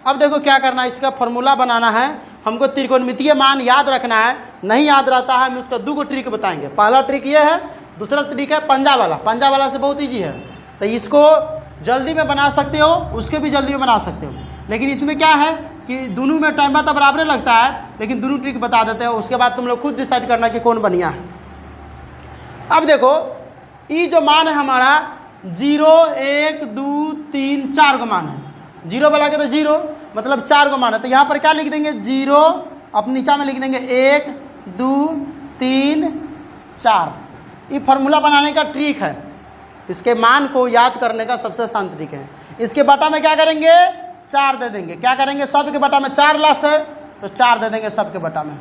अब देखो क्या करना है, इसका फॉर्मूला बनाना है हमको। त्रिकोणमितीय मान याद रखना है, नहीं याद रहता है हम उसका 2 ट्रिक बताएंगे। पहला ट्रिक ये है, दूसरा ट्रिक है पंजा वाला। पंजा वाला से बहुत ईजी है, तो इसको जल्दी में बना सकते हो, उसके भी जल्दी में बना सकते हो। लेकिन इसमें क्या है कि दोनों में टाइम तो बराबर लगता है, लेकिन दोनों ट्रिक बता देते हैं, उसके बाद तुम लोग खुद डिसाइड करना कि कौन बढ़िया है। अब देखो ये जो मान है हमारा 0 1 2 3 4 का मान है। 0 वाला के तो 0 मतलब 4 का मान है, तो यहाँ पर क्या लिख देंगे 0, अपने नीचा में लिख देंगे 1 2 3 4। ये फॉर्मूला बनाने का ट्रिक है, इसके मान को याद करने का सबसे आसान ट्रिक है। इसके बटा में क्या करेंगे 4 दे देंगे। क्या करेंगे, सब के बटा में 4 लास्ट है तो 4 दे देंगे सब के बटा में,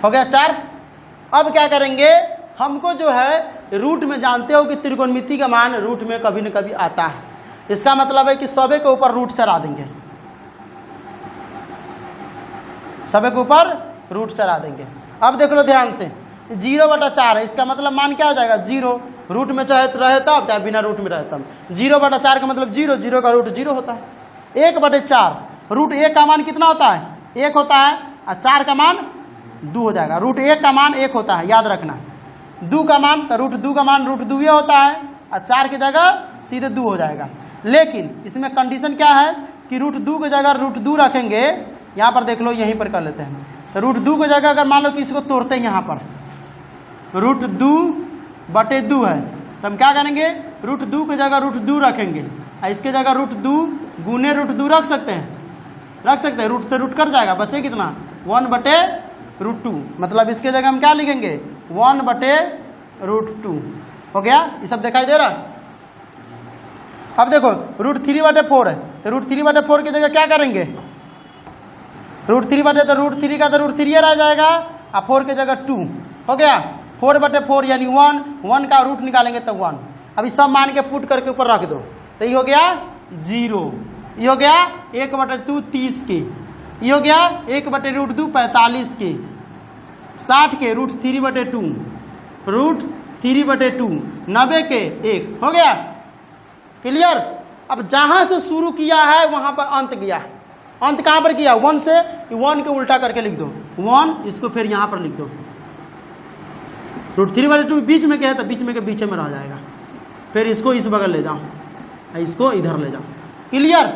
हो गया 4। अब क्या करेंगे, हमको जो है रूट में जानते हो कि त्रिकोणमिति का मान रूट में कभी न कभी आता है। इसका मतलब है कि सबे के ऊपर रूट चढ़ा देंगे, सबे के ऊपर रूट चढ़ा देंगे। अब देख लो ध्यान से, 0/4 है, इसका मतलब मान क्या हो जाएगा 0, रूट में चाहे तो रहे तब चाहे बिना रूट में रहे तब। 0/4 का मतलब 0, 0 का रूट 0 होता है। 1/4 रूट 1 का मान कितना होता है 1 होता है, और 4 का मान 2 हो जाएगा। रूट 1 का मान 1 होता है, याद रखना। 2 का मान तो रूट 2 का मान रूट 2 होता है, और 4 की जगह सीधे 2 हो जाएगा। लेकिन इसमें कंडीशन क्या है कि रूट 2 की जगह रूट 2 रखेंगे, यहाँ पर देख लो, यहीं पर कर लेते हैं। तो रूट 2 की जगह अगर मान लो कि इसको तोड़ते हैं, यहाँ पर रूट 2/2 है, तो हम क्या करेंगे, रूट 2 की जगह रूट 2 रखेंगे, और इसके जगह रूट 2 गुने रूट 2 रख सकते हैं, रूट से रूट कट जाएगा, बचे कितना 1/√2। मतलब इसके जगह हम क्या लिखेंगे 1/√2। हो गया, ये सब दिखाई दे रहा। अब देखो रूट 3/4 है, तो रूट 3/4 की जगह क्या करेंगे, रूट 3/, तो रूट 3 का तो रूट 3 रह जाएगा, और 4 की जगह 2। हो गया, 4/4 यानी 1 का रूट निकालेंगे तो 1। अभी सब मान के पुट करके ऊपर रख दो, तो ये हो गया 0, ये हो गया 1/2 30 के, ये हो गया 1/√2 45 के, 60 के रूट 3/2, रूट 3/2 90 के 1। हो गया क्लियर। अब जहां से शुरू किया है वहां पर अंत किया, अंत कहां पर किया 1 से, 1 के उल्टा करके लिख दो 1, इसको फिर यहां पर लिख दो। रूट 3/2 बीच में क्या है, तो बीच में के बीच में रह जाएगा, फिर इसको इस बगल ले जाओ, इसको इधर ले जाओ। क्लियर।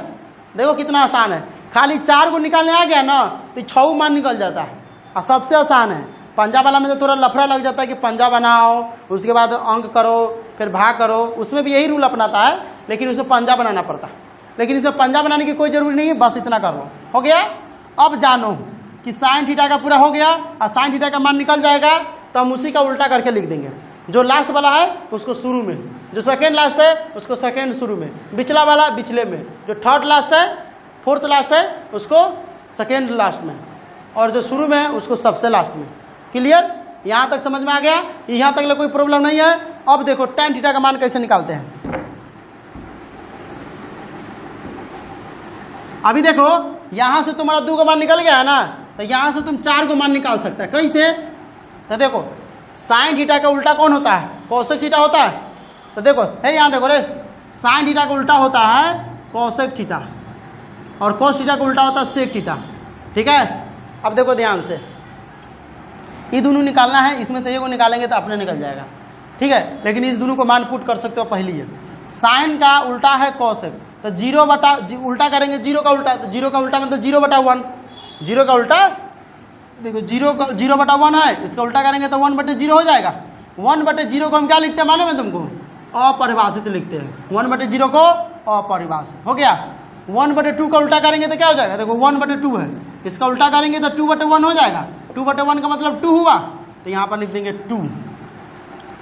देखो कितना आसान है, खाली 4 को निकालने आ गया ना तो 6 मान निकल जाता है। और सबसे आसान है, पंजा वाला में तो थोड़ा लफड़ा लग जाता है कि पंजा बनाओ, उसके बाद अंक करो, फिर भाग करो, उसमें भी यही रूल अपनाता है, लेकिन उसमें पंजा बनाना पड़ता है। लेकिन इसमें पंजा बनाने की कोई जरूरी नहीं है, बस इतना कर लो। हो गया। अब जानो कि साइन थीटा का पूरा हो गया, और साइन थीटा का मान निकल जाएगा, तो हम उसी का उल्टा करके लिख देंगे। जो लास्ट वाला है उसको शुरू में, जो सेकेंड लास्ट है उसको सेकेंड शुरू में, बिचला वाला बिचले में, जो थर्ड लास्ट है फोर्थ लास्ट है उसको सेकेंड लास्ट में, और जो शुरू में है उसको सबसे लास्ट में। क्लियर। यहाँ तक समझ में आ गया, यहाँ तक कोई प्रॉब्लम नहीं है। अब देखो tan थीटा का मान कैसे निकालते हैं। अभी देखो यहां से तुम्हारा 2 का मान निकल गया है ना, तो यहां से तुम 4 को मान निकाल सकते हैं। कैसे, तो देखो साइन थीटा का उल्टा कौन होता है, कोसेक थीटा होता है। तो देखो है यहाँ देखो रे, साइन थीटा का उल्टा होता है कोसेक थीटा, और कोस थीटा का उल्टा होता है सेक थीटा। ठीक है। अब देखो ध्यान से, ये दोनों निकालना है, इसमें से एक को निकालेंगे तो अपने निकल जाएगा। ठीक है। लेकिन इस दोनों को मान पुट कर सकते हो पहले ही। साइन का उल्टा है कोसेक, तो 0 बटा उल्टा करेंगे 0 का उल्टा, तो 0 का उल्टा मतलब 0/1, 0 का उल्टा देखो 0/1 है, इसका उल्टा करेंगे तो 1/0 हो जाएगा। 1/0 को हम क्या लिखते हैं मालूम है तुमको, अपरिभाषित लिखते हैं। 1/0 को अपरिभाषित। हो गया। 1/2 का उल्टा करेंगे तो क्या हो जाएगा, देखो 1/2 है, इसका उल्टा करेंगे तो 2/1 हो जाएगा। 2/1 का मतलब 2 हुआ, तो यहाँ पर लिख देंगे 2।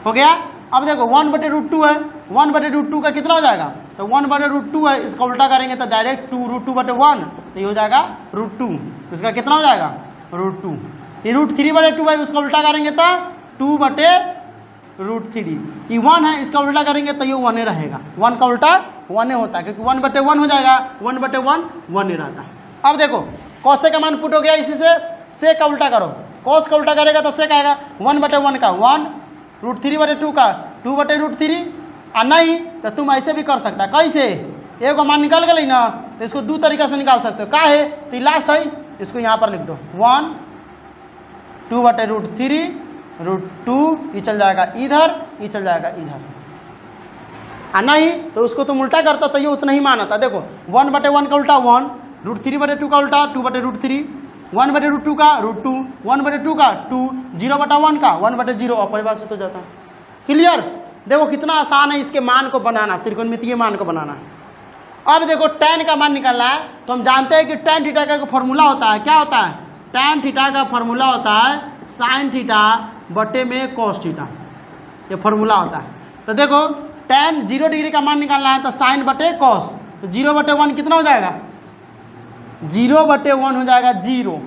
हो गया। अब देखो 1/√2 है, 1/√2 का कितना हो जाएगा, तो 1/√2 है, इसका उल्टा करेंगे तो डायरेक्ट 2√2/1, तो ये हो जाएगा √2। इसका कितना हो जाएगा √2। ये √3/2 है, उसका उल्टा करेंगे तो 2/√3। ये 1 है, इसका उल्टा करेंगे तो ये 1 रहेगा। 1 का उल्टा 1 होता है, क्योंकि 1/1 हो जाएगा, 1/1 1 रहता है। अब देखो कॉस का मान पुट हो गया, इसी से सेक का उल्टा करो, कॉस का उल्टा करेगा तो सेक आएगा। 1/1 का 1, √3/2 का 2/√3। और नहीं तो तुम ऐसे भी कर सकता है। कैसे, एक मान निकल गई ना, तो इसको 2 तरीका से निकाल सकते हो। का है, तो लास्ट है, इसको यहाँ पर लिख दो 1, 2/√3 √2, ये चल जाएगा इधर, ये चल जाएगा इधर। और नहीं तो उसको तुम उल्टा करता तो ये उतना ही मान आता। देखो 1/1 का उल्टा 1, √3/2 का उल्टा 2/√3, 1/√2 का √2, 1/2 का 2, 0/1 का 1/0, अपरिभाषित हो जाता है। क्लियर। देखो कितना आसान है इसके मान को बनाना, त्रिकोणमितीय मान को बनाना। अब देखो tan का मान निकालना है, तो हम जानते हैं कि tan थीटा का फॉर्मूला होता है, क्या होता है, tan थीटा का फॉर्मूला होता है साइन थीटा बटे में cos थीटा, ये फॉर्मूला होता है। तो देखो tan 0 डिग्री का मान निकालना है, तो साइन बटे cos, तो 0/1 कितना हो जाएगा, 0/1 हो जाएगा 0।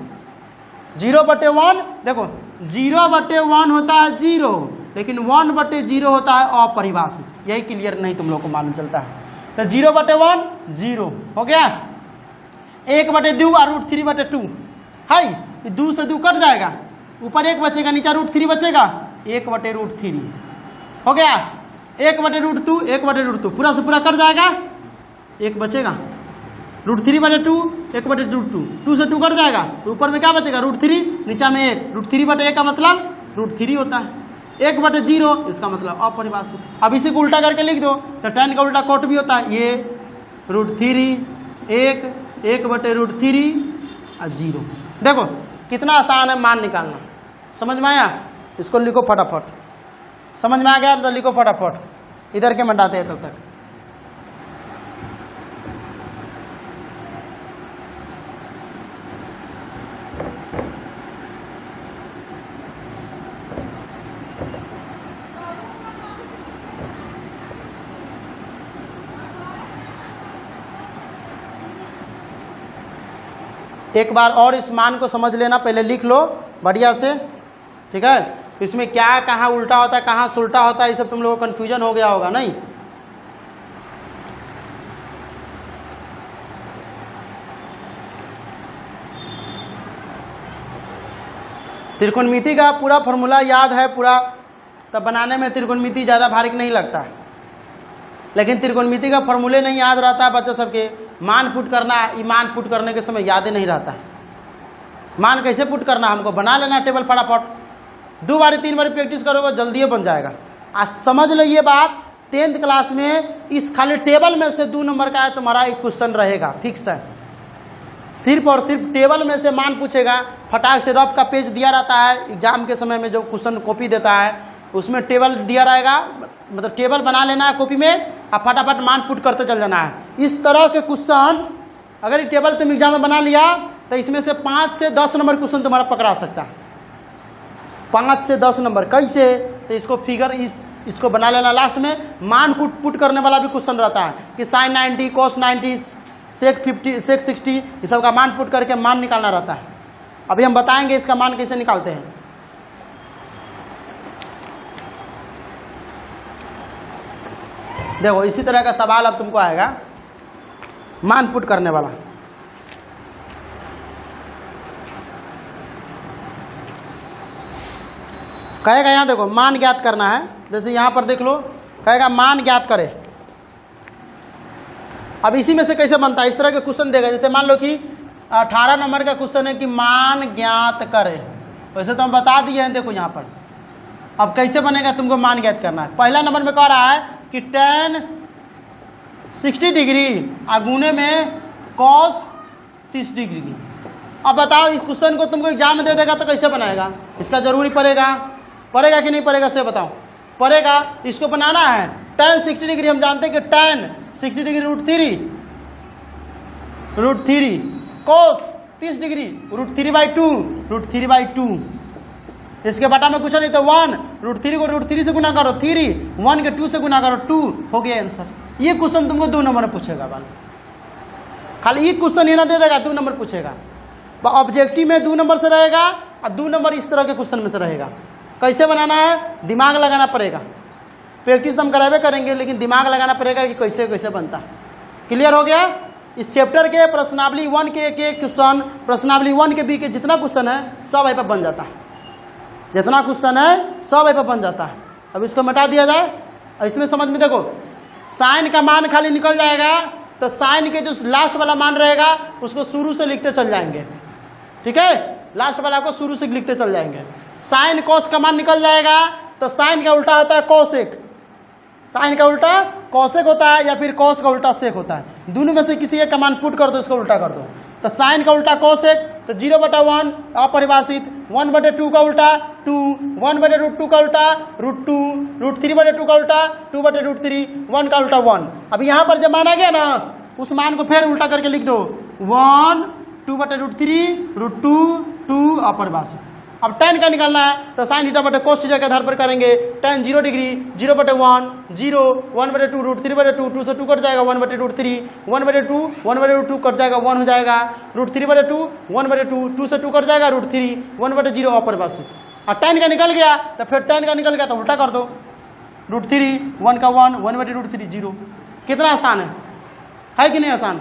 0/1 देखो 0/1 होता है 0, लेकिन 1/0 होता है अपरिभाषित। यही क्लियर नहीं तुम लोग को मालूम चलता है। तो 0/1 0 हो गया। 1/2 और √3/2 है, 2 से 2 कट जाएगा, ऊपर 1 बचेगा, नीचे √3 बचेगा, 1/√3 हो गया। 1/√2 1/√2 पूरा से पूरा कट जाएगा, 1 बचेगा, √3/2 1/√2 2 से 2 कट जाएगा, ऊपर में क्या बचेगा √3, नीचा में 1, √3/1 का मतलब √3 होता है। 1/0 इसका मतलब अपरिभाषित। अब इसी को उल्टा करके लिख दो तो tan का उल्टा कोट भी होता है, ये √3 1/√3 और 0। देखो कितना आसान है मान निकालना, समझ में आया? इसको लिखो फटाफट, समझ में आ गया तो लिखो फटाफट, इधर के मंडाते हैं तब तक। एक बार और इस मान को समझ लेना, पहले लिख लो बढ़िया से, ठीक है? इसमें क्या कहाँ उल्टा होता है, कहाँ सुल्टा होता है, ये सब तुम लोगों को कन्फ्यूजन हो गया होगा नहीं? त्रिकोणमिति का पूरा फॉर्मूला याद है पूरा, तब बनाने में त्रिकोणमिति ज़्यादा भारी नहीं लगता, लेकिन त्रिकोणमिति का फॉर्मूले नहीं याद रहता है बच्चे सबके। मान पुट करना, ये मान पुट करने के समय याद ही नहीं रहता है। मान कैसे पुट करना, हमको बना लेना टेबल फटाफट, 2 बारी 3 बारी प्रैक्टिस करोगे जल्दी बन जाएगा। आज समझ लो ये बात, 10th क्लास में इस खाली टेबल में से 2 नंबर का है तुम्हारा एक क्वेश्चन रहेगा, फिक्स है। सिर्फ और सिर्फ टेबल में से मान पूछेगा, फटाक से रफ का पेज दिया रहता है एग्जाम के समय में, जो क्वेश्चन कॉपी देता है उसमें टेबल दिया रहेगा, मतलब टेबल बना लेना है कॉपी में और फटाफट मान पुट करते चल जाना है। इस तरह के क्वेश्चन अगर ये टेबल तुम एग्जाम में बना लिया तो इसमें से 5 से 10 नंबर क्वेश्चन तुम्हारा पकड़ा सकता है, 5 से 10 नंबर। कैसे? तो इसको फिगर इसको बना लेना, लास्ट में मान पुट करने वाला भी क्वेश्चन रहता है कि sin 90 cos 90 sec 50 sec 60 ये सब का मान पुट करके मान निकालना रहता है। अभी हम बताएंगे इसका मान कैसे निकालते हैं। देखो इसी तरह का सवाल अब तुमको आएगा, मान पुट करने वाला। कहेगा यहाँ देखो मान ज्ञात करना है, जैसे यहाँ पर देख लो कहेगा मान ज्ञात करे। अब इसी में से कैसे बनता है, इस तरह के क्वेश्चन देगा, जैसे मान लो कि 18 नंबर का क्वेश्चन है कि मान ज्ञात करे, वैसे तो हम बता दिए हैं। देखो यहाँ पर अब कैसे बनेगा, तुमको मान ज्ञात करना है। पहला नंबर में कह रहा है कि tan 60 डिग्री गुने में cos 30 डिग्री। अब बताओ इस क्वेश्चन को तुमको एग्जाम में दे देगा तो कैसे बनाएगा, इसका जरूरी पड़ेगा कि नहीं पड़ेगा से बताओ? पड़ेगा। इसको बनाना है tan 60 डिग्री, हम जानते हैं कि tan 60 डिग्री √3 cos 30 डिग्री √3/2 इसके बटा में कुछ नहीं तो 1, √3 को √3 से गुना करो 3, 1 के 2 से गुना करो 2, हो गया आंसर। ये क्वेश्चन तुमको 2 नंबर में पूछेगा बाल, खाली ये क्वेश्चन ये ना दे देगा, 2 नंबर पूछेगा। ऑब्जेक्टिव में 2 नंबर से रहेगा और 2 नंबर इस तरह के क्वेश्चन में से रहेगा। कैसे बनाना है, दिमाग लगाना पड़ेगा। प्रैक्टिस हम करावे करेंगे, लेकिन दिमाग लगाना पड़ेगा कि कैसे कैसे बनता। क्लियर हो गया? इस चैप्टर के प्रश्नावली 1 के क्वेश्चन, प्रश्नावली 1 के बी के जितना क्वेश्चन है सब वहीं पर बन जाता है, जितना क्वेश्चन है सब वहीं पर बन जाता है। अब इसको मिटा दिया जाए, इसमें समझ में देखो साइन का मान खाली निकल जाएगा, तो साइन के जो लास्ट वाला मान रहेगा उसको शुरू से लिखते चल जाएंगे, ठीक है? लास्ट वाला को शुरू से लिखते चल जाएंगे। साइन कॉस का मान निकल जाएगा, तो साइन का उल्टा होता है कॉसेक, साइन का उल्टा कॉसेक होता है या फिर कॉस का उल्टा सेक होता है। दोनों में से किसी एक का मान पुट कर दो, इसको उल्टा कर दो। तो साइन का उल्टा कॉसेक, तो 0/1 अपरिभाषित, 1/2 का उल्टा 2, 1/√2 का उल्टा √2, √3/2 का उल्टा 2/√3, 1 का उल्टा 1। अब यहाँ पर जब माना गया ना, उस मान को फिर उल्टा करके लिख दो 1, 2/√3, √2, 2 अपरिभाषित। अब tan का निकालना है, तो साइन थीटा बटे कोस थीटा के आधार पर करेंगे। tan 0 डिग्री 0/1 0, 1/2 √3/2, 2 से 2 कट जाएगा 1/√3, 1/2 1/2 कट जाएगा 1 हो जाएगा, √3/2 1/2, 2 से 2 कट जाएगा √3, 1/0 अपरिभाषित। और tan का निकल गया, तो फिर tan का निकल गया तो उल्टा कर दो, √3 1 का 1, 1/√3 0। कितना आसान है। है कि नहीं आसान।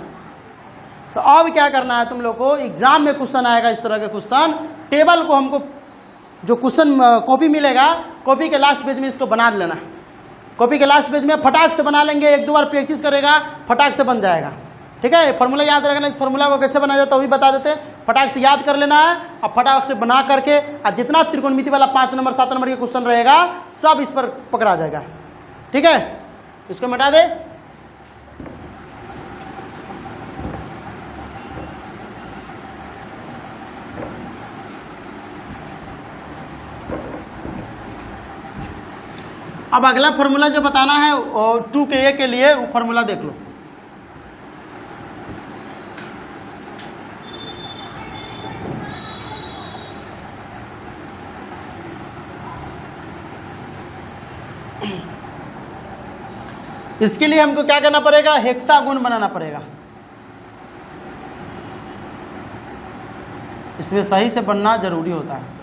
तो अब क्या करना है तुम लोग को, एग्जाम में क्वेश्चन आएगा इस तरह के क्वेश्चन, टेबल को हमको जो क्वेश्चन कॉपी मिलेगा, कॉपी के लास्ट पेज में इसको बना लेना। कॉपी के लास्ट पेज में फटाक से बना लेंगे, एक दो बार प्रैक्टिस करेगा फटाक से बन जाएगा। ठीक है, फॉर्मूला याद रखना, इस फॉर्मूला को कैसे बनाया जाता है वो भी बता देते हैं। फटाक से याद कर लेना है और फटाक से बना करके, और जितना त्रिकोणमिति वाला 5 नंबर 7 नंबर के क्वेश्चन रहेगा सब इस पर पकड़ा जाएगा। ठीक है, इसको मिटा दे। अब अगला फॉर्मूला जो बताना है 2 के ए के लिए, वो फॉर्मूला देख लो। इसके लिए हमको क्या करना पड़ेगा, हेक्सागोन बनाना पड़ेगा। इसमें सही से बनना जरूरी होता है।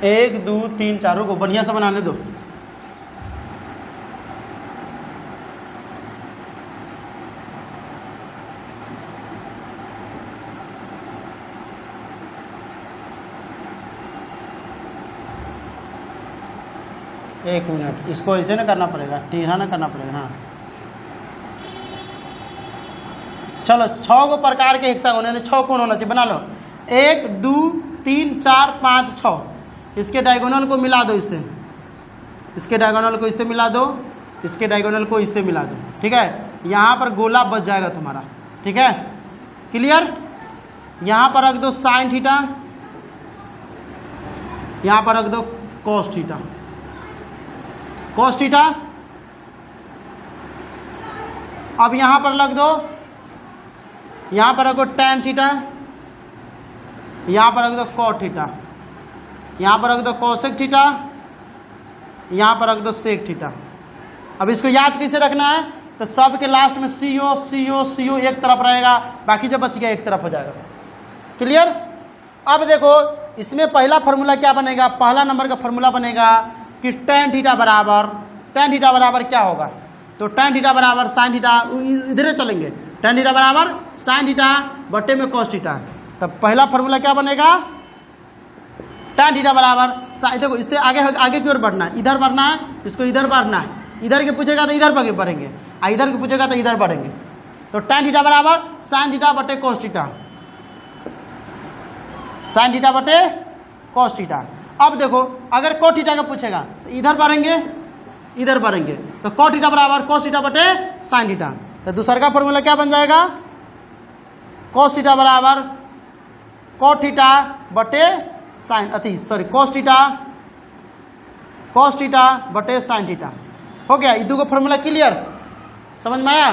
एक 2 3 4 को बढ़िया से बनाने दो। एक मिनट, इसको ऐसे ना करना पड़ेगा, टीढ़ा ना करना पड़ेगा। हाँ चलो, 6 को प्रकार के हेक्सागोन यानी 6 कोण होना चाहिए, बना लो। 1 2 3 4 5 6। इसके डायगोनल को मिला दो इससे, इसके डायगोनल को इससे मिला दो, इसके डायगोनल को इससे मिला दो। ठीक है, यहाँ पर गोला बच जाएगा तुम्हारा। ठीक है, क्लियर। यहाँ पर रख दो साइन थीटा, यहाँ पर रख दो कॉस थीटा, कॉस थीटा। अब यहाँ पर रख दो, यहाँ पर रखो टैन थीटा, यहाँ पर रख दो कॉट थीटा, यहाँ पर रख दो कोसेक थीटा, यहाँ पर रख दो सेक थीटा। अब इसको याद कैसे रखना है, तो सब के लास्ट में CO CO CO एक तरफ रहेगा, बाकी जो बच गया एक तरफ हो जाएगा। क्लियर। अब देखो इसमें पहला फॉर्मूला क्या बनेगा, पहला नंबर का फॉर्मूला बनेगा कि tan थीटा बराबर क्या होगा, तो tan थीटा बराबर साइन थीटा, इधर चलेंगे, tan थीटा बराबर साइन थीटा बटे में cos थीटा। तब पहला फॉर्मूला क्या बनेगा, tan थीटा बराबर, देखो इससे आगे की ओर बढ़ना है, इधर बढ़ना है, इसको इधर बढ़ना है, इधर के पूछेगा तो इधर बढ़ेंगे, और इधर के पूछेगा तो इधर बढ़ेंगे। तो tan थीटा बराबर साइन थीटा बटे cos थीटा, साइन थीटा बटे cos थीटा। अब देखो अगर cos थीटा का पूछेगा तो इधर बढ़ेंगे, इधर बढ़ेंगे, तो cos थीटा बराबर cos थीटा बटे साइन थीटा। तो दूसरा का फॉर्मूला क्या बन जाएगा, cos थीटा बराबर cos थीटा बटे साइन cos थीटा बटे साइन थीटा। हो गया, ये दो का फॉर्मूला क्लियर, समझ में आया।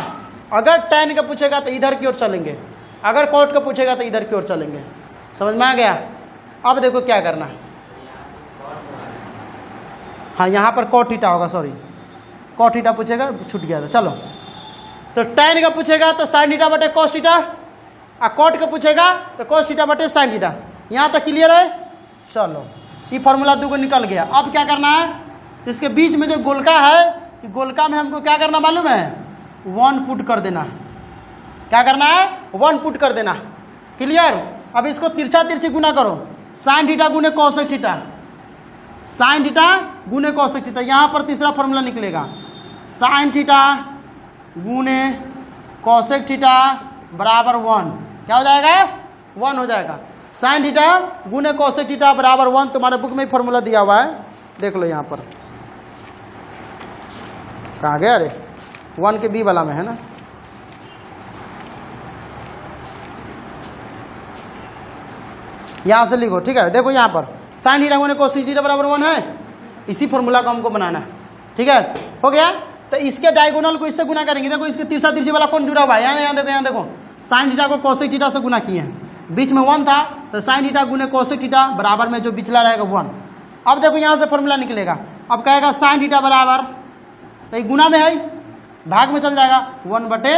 अगर tan का पूछेगा तो इधर की ओर चलेंगे, अगर cot का पूछेगा तो इधर की ओर चलेंगे। समझ में आ गया। अब देखो क्या करना है, हाँ यहाँ पर cot थीटा होगा, सॉरी cot थीटा पूछेगा, छूट गया था। चलो, तो tan का पूछेगा तो साइन थीटा बटे cos थीटा, और cot का पूछेगा तो cos थीटा बटे साइन थीटा। यहाँ तक क्लियर है। चलो, ये फॉर्मूला 2 को निकल गया। अब क्या करना है, इसके बीच में जो गोलका है, गोलका में हमको क्या करना मालूम है, 1 पुट कर देना। क्या करना है, 1 पुट कर देना। क्लियर। अब इसको तिरछा तिरछी गुना करो, साइन थीटा गुने कोसेक थीटा, साइन थीटा गुने कोसेक थीटा। यहाँ पर तीसरा फॉर्मूला निकलेगा, साइन थीटा गुने कोसेक थीटा बराबर 1। क्या हो जाएगा, 1 हो जाएगा। साइन थीटा गुने कोसेक थीटा बराबर 1, तुम्हारे बुक में फॉर्मूला दिया हुआ है, देख लो यहाँ पर। कहाँ गया, अरे 1 के बी वाला में है ना। यहाँ से लिखो, ठीक है। देखो यहाँ पर साइन थीटा गुने कोसेक थीटा बराबर 1 है, इसी फॉर्मूला को हमको बनाना है। ठीक है, हो गया। तो इसके डायगोनल को इससे गुना करेंगे। देखो इसके तिरछा तिरछी वाला कौन जुड़ा हुआ है, यहाँ देखो, यहाँ देखो, साइन थीटा को कोसेक थीटा से गुना किए हैं, बीच में 1 था, तो साइन थीटा गुने कोसेक थीटा बराबर में जो बिचला रहेगा 1। अब देखो यहाँ से फॉर्मूला निकलेगा, अब कहेगा साइन थीटा बराबर, तो ये गुना में है, भाग में चल जाएगा 1 बटे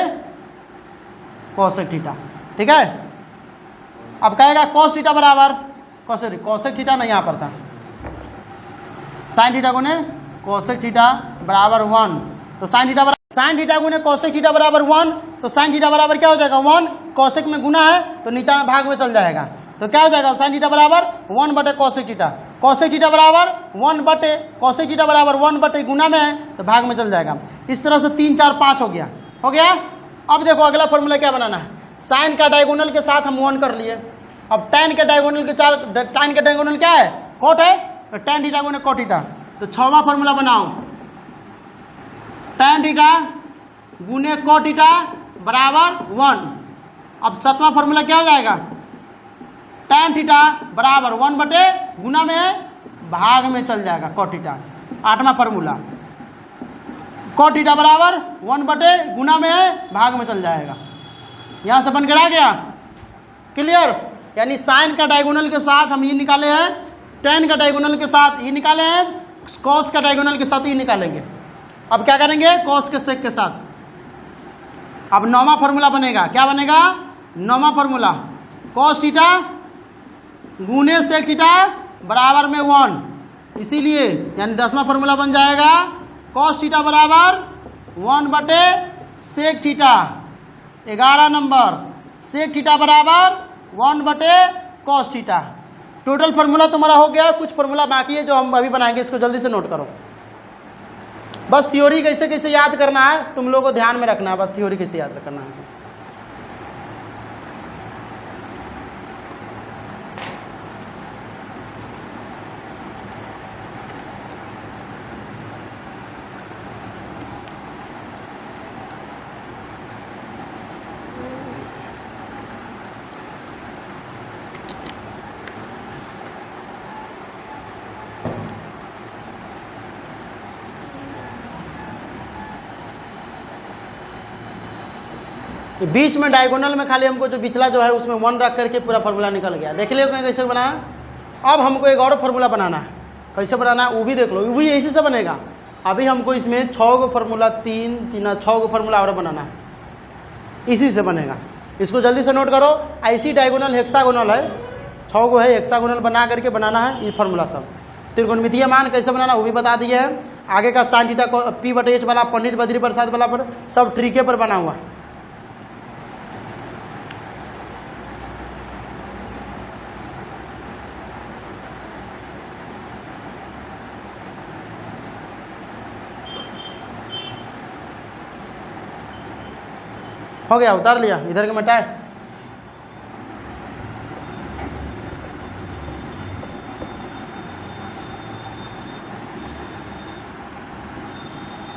कोसेक थीटा। ठीक है। अब कहेगा cos थीटा बराबर, कोसेक थीटा नहीं यहाँ पर था, साइन थीटा गुने कोसेक थीटा बराबर 1। तो साइन थीटा गुने कोसेक थीटा बराबर 1, तो साइन थीटा बराबर क्या हो जाएगा 1, कोसेक में गुना है तो नीचा में भाग में चल जाएगा। तो क्या हो जाएगा साइन थीटा बराबर 1 बटे कोसेक थीटा, कोसेक थीटा बराबर 1 बटे कोसेक थीटा बराबर 1 बटे गुना में है तो भाग में चल जाएगा। इस तरह से 3 4 5 हो गया। अब देखो अगला फॉर्मूला क्या बनाना है। साइन का डायगोनल के साथ हम 1 कर लिए। अब tan के डायगोनल क्या है, कॉट है, तो tan थीटा गुने कॉट थीटा। तो 6वां फॉर्मूला बनाओ, tan थीटा गुने कॉट थीटा बराबर 1। अब 7वां फॉर्मूला क्या हो जाएगा, tan थीटा बराबर 1 बटे गुना में है भाग में चल जाएगा कॉट थीटा। 8वां फॉर्मूला कॉट थीटा बराबर 1 बटे गुना में है भाग में चल जाएगा। यहां से बनकर आ गया, क्लियर। यानी साइन का डायगोनल के साथ हम ये निकाले हैं, tan का डायगोनल के साथ ये निकाले हैं, cos का डायगोनल के साथ ये निकालेंगे। अब क्या करेंगे, cos के sec के साथ। अब 9वां फॉर्मूला बनेगा, क्या बनेगा 9वां फॉर्मूला, cos थीटा गुने sec थीटा बराबर में 1। इसीलिए यानी 10वां फॉर्मूला बन जाएगा cos थीटा बराबर 1 बटे sec theta. 11 number sec theta बराबर 1 बटे cos थीटा। टोटल फार्मूला तुम्हारा हो गया, कुछ फार्मूला बाकी है जो हम अभी बनाएंगे, इसको जल्दी से नोट करो। बस थ्योरी कैसे कैसे याद करना है तुम लोगों को ध्यान में रखना है, बस थ्योरी कैसे याद करना है। बीच में डायगोनल में खाली हमको जो बिचला जो है उसमें 1 रख करके पूरा फार्मूला निकल गया। देख लियो कैसे बनाया। अब हमको एक और फार्मूला बनाना है, कैसे बनाना है वो भी देख लो, वो भी इसी से बनेगा। अभी हमको इसमें 6 गो फार्मूला 6 गो फार्मूला और बनाना है, इसी से बनेगा। इसको जल्दी से नोट करो। ऐसी डायगोनल हेक्सागोनल है, 6 गो है, हेक्सागोनल बना करके बनाना है ये फार्मूला सब। त्रिकोणमितीय मान कैसे बनाना वो भी बता दिए है। आगे का साइन थीटा को P बटे H वाला पंडित बद्री प्रसाद वाला पर सब तरीके पर बना हुआ। हो गया, उतार लिया, इधर के मिटाए।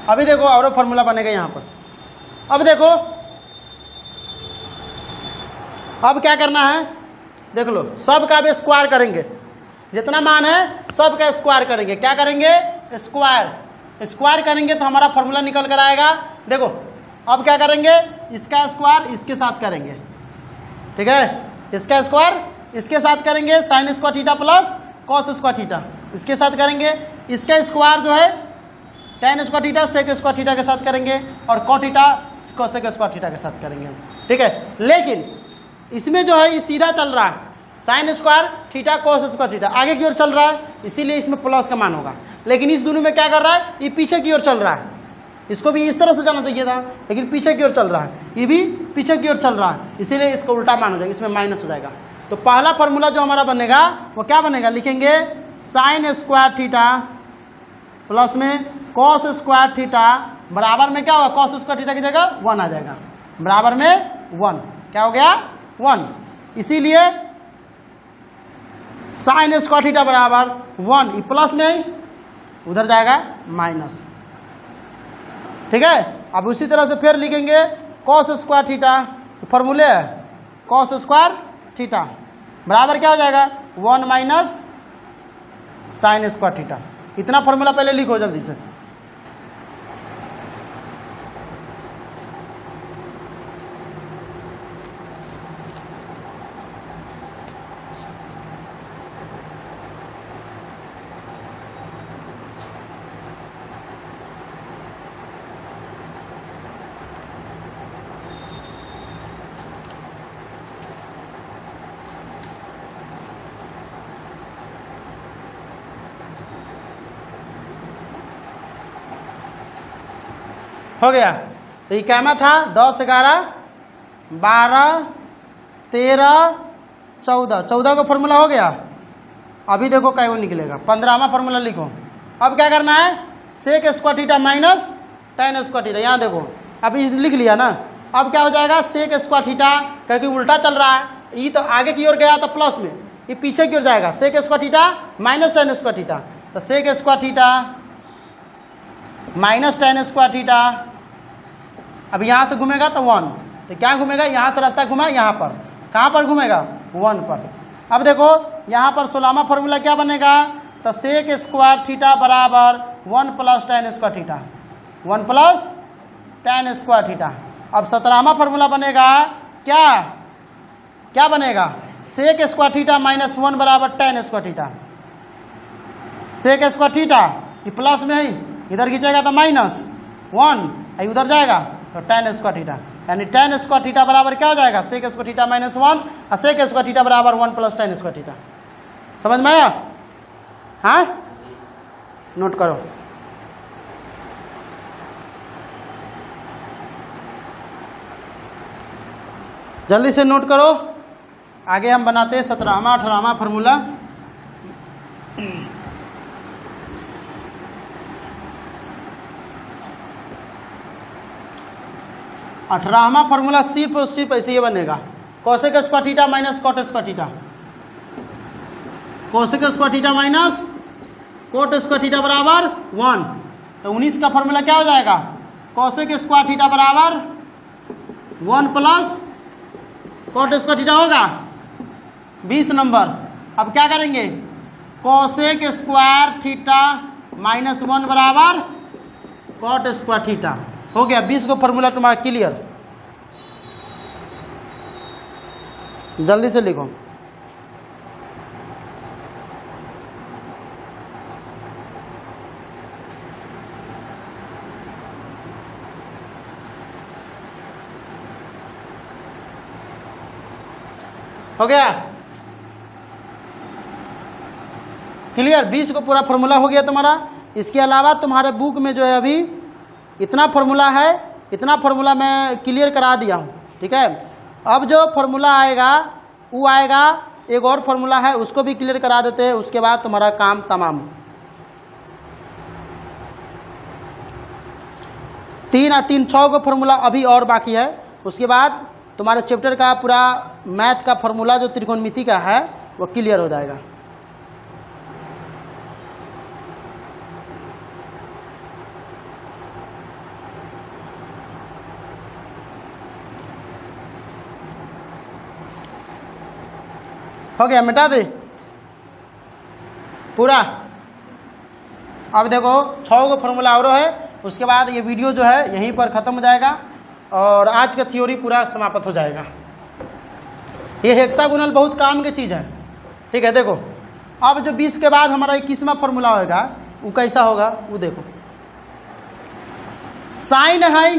अभी देखो और फॉर्मूला बनेगा यहां पर। अब देखो अब क्या करना है, देख लो, सब का भी स्क्वायर करेंगे, जितना मान है सब का स्क्वायर करेंगे। क्या करेंगे, स्क्वायर करेंगे तो हमारा फॉर्मूला निकल कर आएगा। देखो अब क्या करेंगे, इसका स्क्वायर इसके साथ करेंगे, ठीक है, इसका स्क्वायर इसके साथ करेंगे, sine square theta plus cos square theta इसके साथ करेंगे। इसका स्क्वायर जो है tan square theta sec square theta के साथ करेंगे, और cot theta cosec square theta के साथ करेंगे, ठीक है। लेकिन इसमें जो है ये सीधा चल रहा है, sign square theta cos square theta आगे की ओर चल रहा है, इसीलिए इसमें प्लस का मान होगा। लेकिन इस दोनों में क्या कर रहा है, ये पीछे की ओर चल रहा है। इसको भी इस तरह से जाना चाहिए था, लेकिन पीछे की ओर चल रहा है, ये भी पीछे की ओर चल रहा है, इसीलिए इसको उल्टा मान हो जाएगा, इसमें माइनस हो जाएगा। तो पहला फॉर्मूला जो हमारा बनेगा वो क्या बनेगा, लिखेंगे साइन स्क्वायर थीटा प्लस में कॉस स्क्वायर थीटा बराबर में क्या होगा, कॉस स्क्वायर थीटा की जगह 1 आ जाएगा, बराबर में 1। क्या हो गया 1, इसीलिए साइन स्क्वायर थीटा बराबर 1, प्लस में उधर जाएगा माइनस, ठीक है। अब उसी तरह से फिर लिखेंगे कॉस स्क्वायर थीटा, फॉर्मूले है कॉस स्क्वायर थीटा बराबर क्या हो जाएगा 1 माइनस साइन स्क्वायर थीटा। इतना फॉर्मूला पहले लिखो जल्दी से। हो गया। तो ये क्या में था 10, 11, 12, 13, 14, 14 का फॉर्मूला हो गया। अभी देखो क्या वो निकलेगा, 15वां फॉर्मूला लिखो। अब क्या करना है, sec square theta minus tan square theta. यहाँ देखो अभी लिख लिया ना। अब क्या हो जाएगा, सेक स्क्वायर थीटा, क्योंकि उल्टा चल रहा है, ये तो आगे की ओर गया तो प्लस में, ये पीछे की ओर जाएगा, sec square theta minus tan square theta. तो sec square theta minus tan square theta. अब यहाँ से घूमेगा तो 1, तो क्या घूमेगा, यहाँ से रास्ता घुमा यहाँ पर, कहाँ पर घूमेगा 1 पर। अब देखो यहाँ पर 16वां फॉर्मूला क्या बनेगा, तो सेक स्क्वायर थीटा बराबर 1 plus tan square theta, 1 plus tan square theta. अब 17वां फॉर्मूला बनेगा क्या, क्या बनेगा, सेक स्क्वायर थीटा माइनस 1 बराबर tan square theta. Sec square theta ये प्लस में है, इधर खींचेगा तो माइनस 1, उधर जाएगा तो tan स्क्वायर थीटा, यानी tan स्क्वायर थीटा बराबर क्या हो जाएगा, सेक स्क्वायर थीटा माइनस 1 और सेक स्क्वायर थीटा बराबर 1 प्लस tan स्क्वायर थीटा। समझ में आया? हाँ, नोट करो। जल्दी से नोट करो। आगे हम बनाते हैं 17वां 18वां फॉर्मूला। अठारहवां फॉर्मूला सिर्फ और सिर्फ ऐसे ही बनेगा, cosec square theta minus cot square theta, cosec square theta minus cot square theta बराबर 1। तो 19 का फॉर्मूला क्या हो जाएगा, कोसेक स्क्वायर थीटा बराबर 1 प्लस कोट स्क्वायर थीटा होगा 20 नंबर। अब क्या करेंगे, कोसेक स्क्वायर थीटा माइनस 1 बराबर कोट स्क्वायर थीटा। हो गया 20 को फॉर्मूला तुम्हारा क्लियर। जल्दी से लिखो। हो गया क्लियर, 20 को पूरा फॉर्मूला हो गया तुम्हारा। इसके अलावा तुम्हारे बुक में जो है अभी इतना फॉर्मूला है, इतना फॉर्मूला मैं क्लियर करा दिया हूँ, ठीक है। अब जो फॉर्मूला आएगा वो आएगा, एक और फॉर्मूला है उसको भी क्लियर करा देते हैं, उसके बाद तुम्हारा काम तमाम। 3 और 3 6 को फॉर्मूला अभी और बाकी है। उसके बाद तुम्हारे चैप्टर का पूरा मैथ का फॉर्मूला जो त्रिकोणमिति का है वो क्लियर हो जाएगा। हो गया, मिटा दे पूरा। अब देखो 6 को फॉर्मूला और है, उसके बाद ये वीडियो जो है यहीं पर ख़त्म हो जाएगा और आज का थ्योरी पूरा समाप्त हो जाएगा। ये हेक्सागोनल बहुत काम की चीज़ है, ठीक है। देखो अब जो 20 के बाद हमारा 21वां फॉर्मूला होगा वो कैसा होगा, वो देखो। साइन है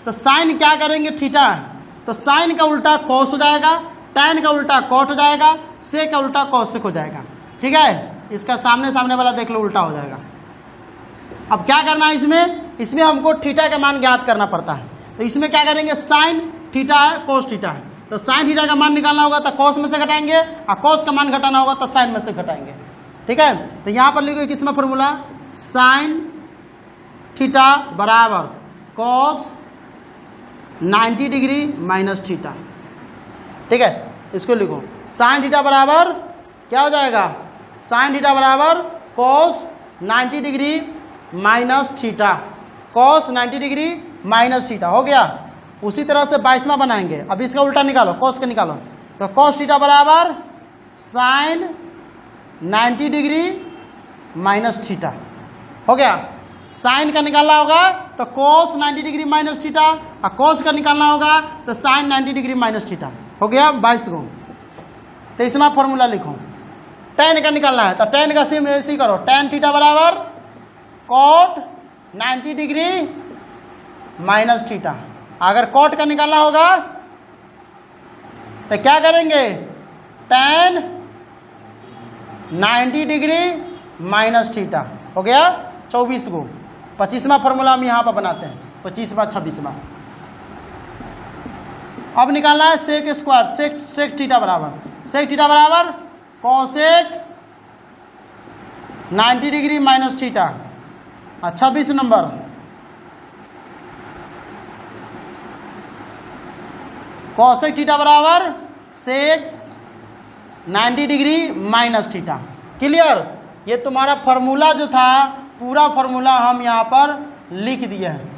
तो साइन क्या करेंगे, थीटा है तो साइन का उल्टा कॉस हो जाएगा, टैन का उल्टा कॉट हो जाएगा, से का उल्टा कॉसेक हो जाएगा, ठीक है। इसका सामने सामने वाला देख लो उल्टा हो जाएगा। अब क्या करना है इसमें हमको थीटा का मान ज्ञात करना पड़ता है। तो इसमें क्या करेंगे, साइन थीटा है कॉस थीटा है, तो साइन थीटा का मान निकालना होगा तो कॉस में से घटाएंगे और कॉस का मान घटाना होगा तो साइन में से घटाएंगे, ठीक है। तो यहाँ पर लिखो किसमें फॉर्मूला, साइन थीटा बराबर कॉस 90 डिग्री माइनस थीटा, ठीक है। इसको लिखो, साइन थीटा बराबर क्या हो जाएगा, साइन थीटा बराबर cos 90 degree minus theta, cos 90 degree minus theta हो गया। उसी तरह से 22वां बनाएंगे। अब इसका उल्टा निकालो, कॉस का निकालो, तो कॉस थीटा बराबर साइन 90 डिग्री माइनस थीटा हो गया। साइन का निकालना होगा तो कॉस 90 डिग्री माइनस थीटा और कॉस का निकालना होगा तो साइन 90 डिग्री माइनस थीटा हो गया 22 को। 23वां फॉर्मूला लिखो, टेन का निकालना है तो टेन का सेम ऐसे ही करो, टेन थीटा बराबर कॉट 90 डिग्री माइनस थीटा। अगर कॉट का निकालना होगा तो क्या करेंगे, टेन 90 डिग्री माइनस थीटा हो गया 24 को। 25वां फॉर्मूला हम यहाँ पर बनाते हैं, 25वां 26वां। अब निकालना है सेक स्क्वायर, सेक थीटा बराबर cosec 90 degree minus theta. 26 number cosec theta बराबर सेक 90 डिग्री माइनस थीटा। क्लियर? ये तुम्हारा फॉर्मूला जो था, पूरा फॉर्मूला हम यहाँ पर लिख दिए हैं।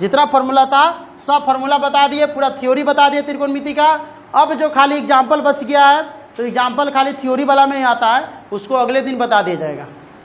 जितना फॉर्मूला था सब फॉर्मूला बता दिए, पूरा थ्योरी बता दिए त्रिकोणमिति का। अब जो खाली एग्जाम्पल बच गया है, तो एग्जाम्पल खाली थ्योरी वाला में ही आता है, उसको अगले दिन बता दिया जाएगा।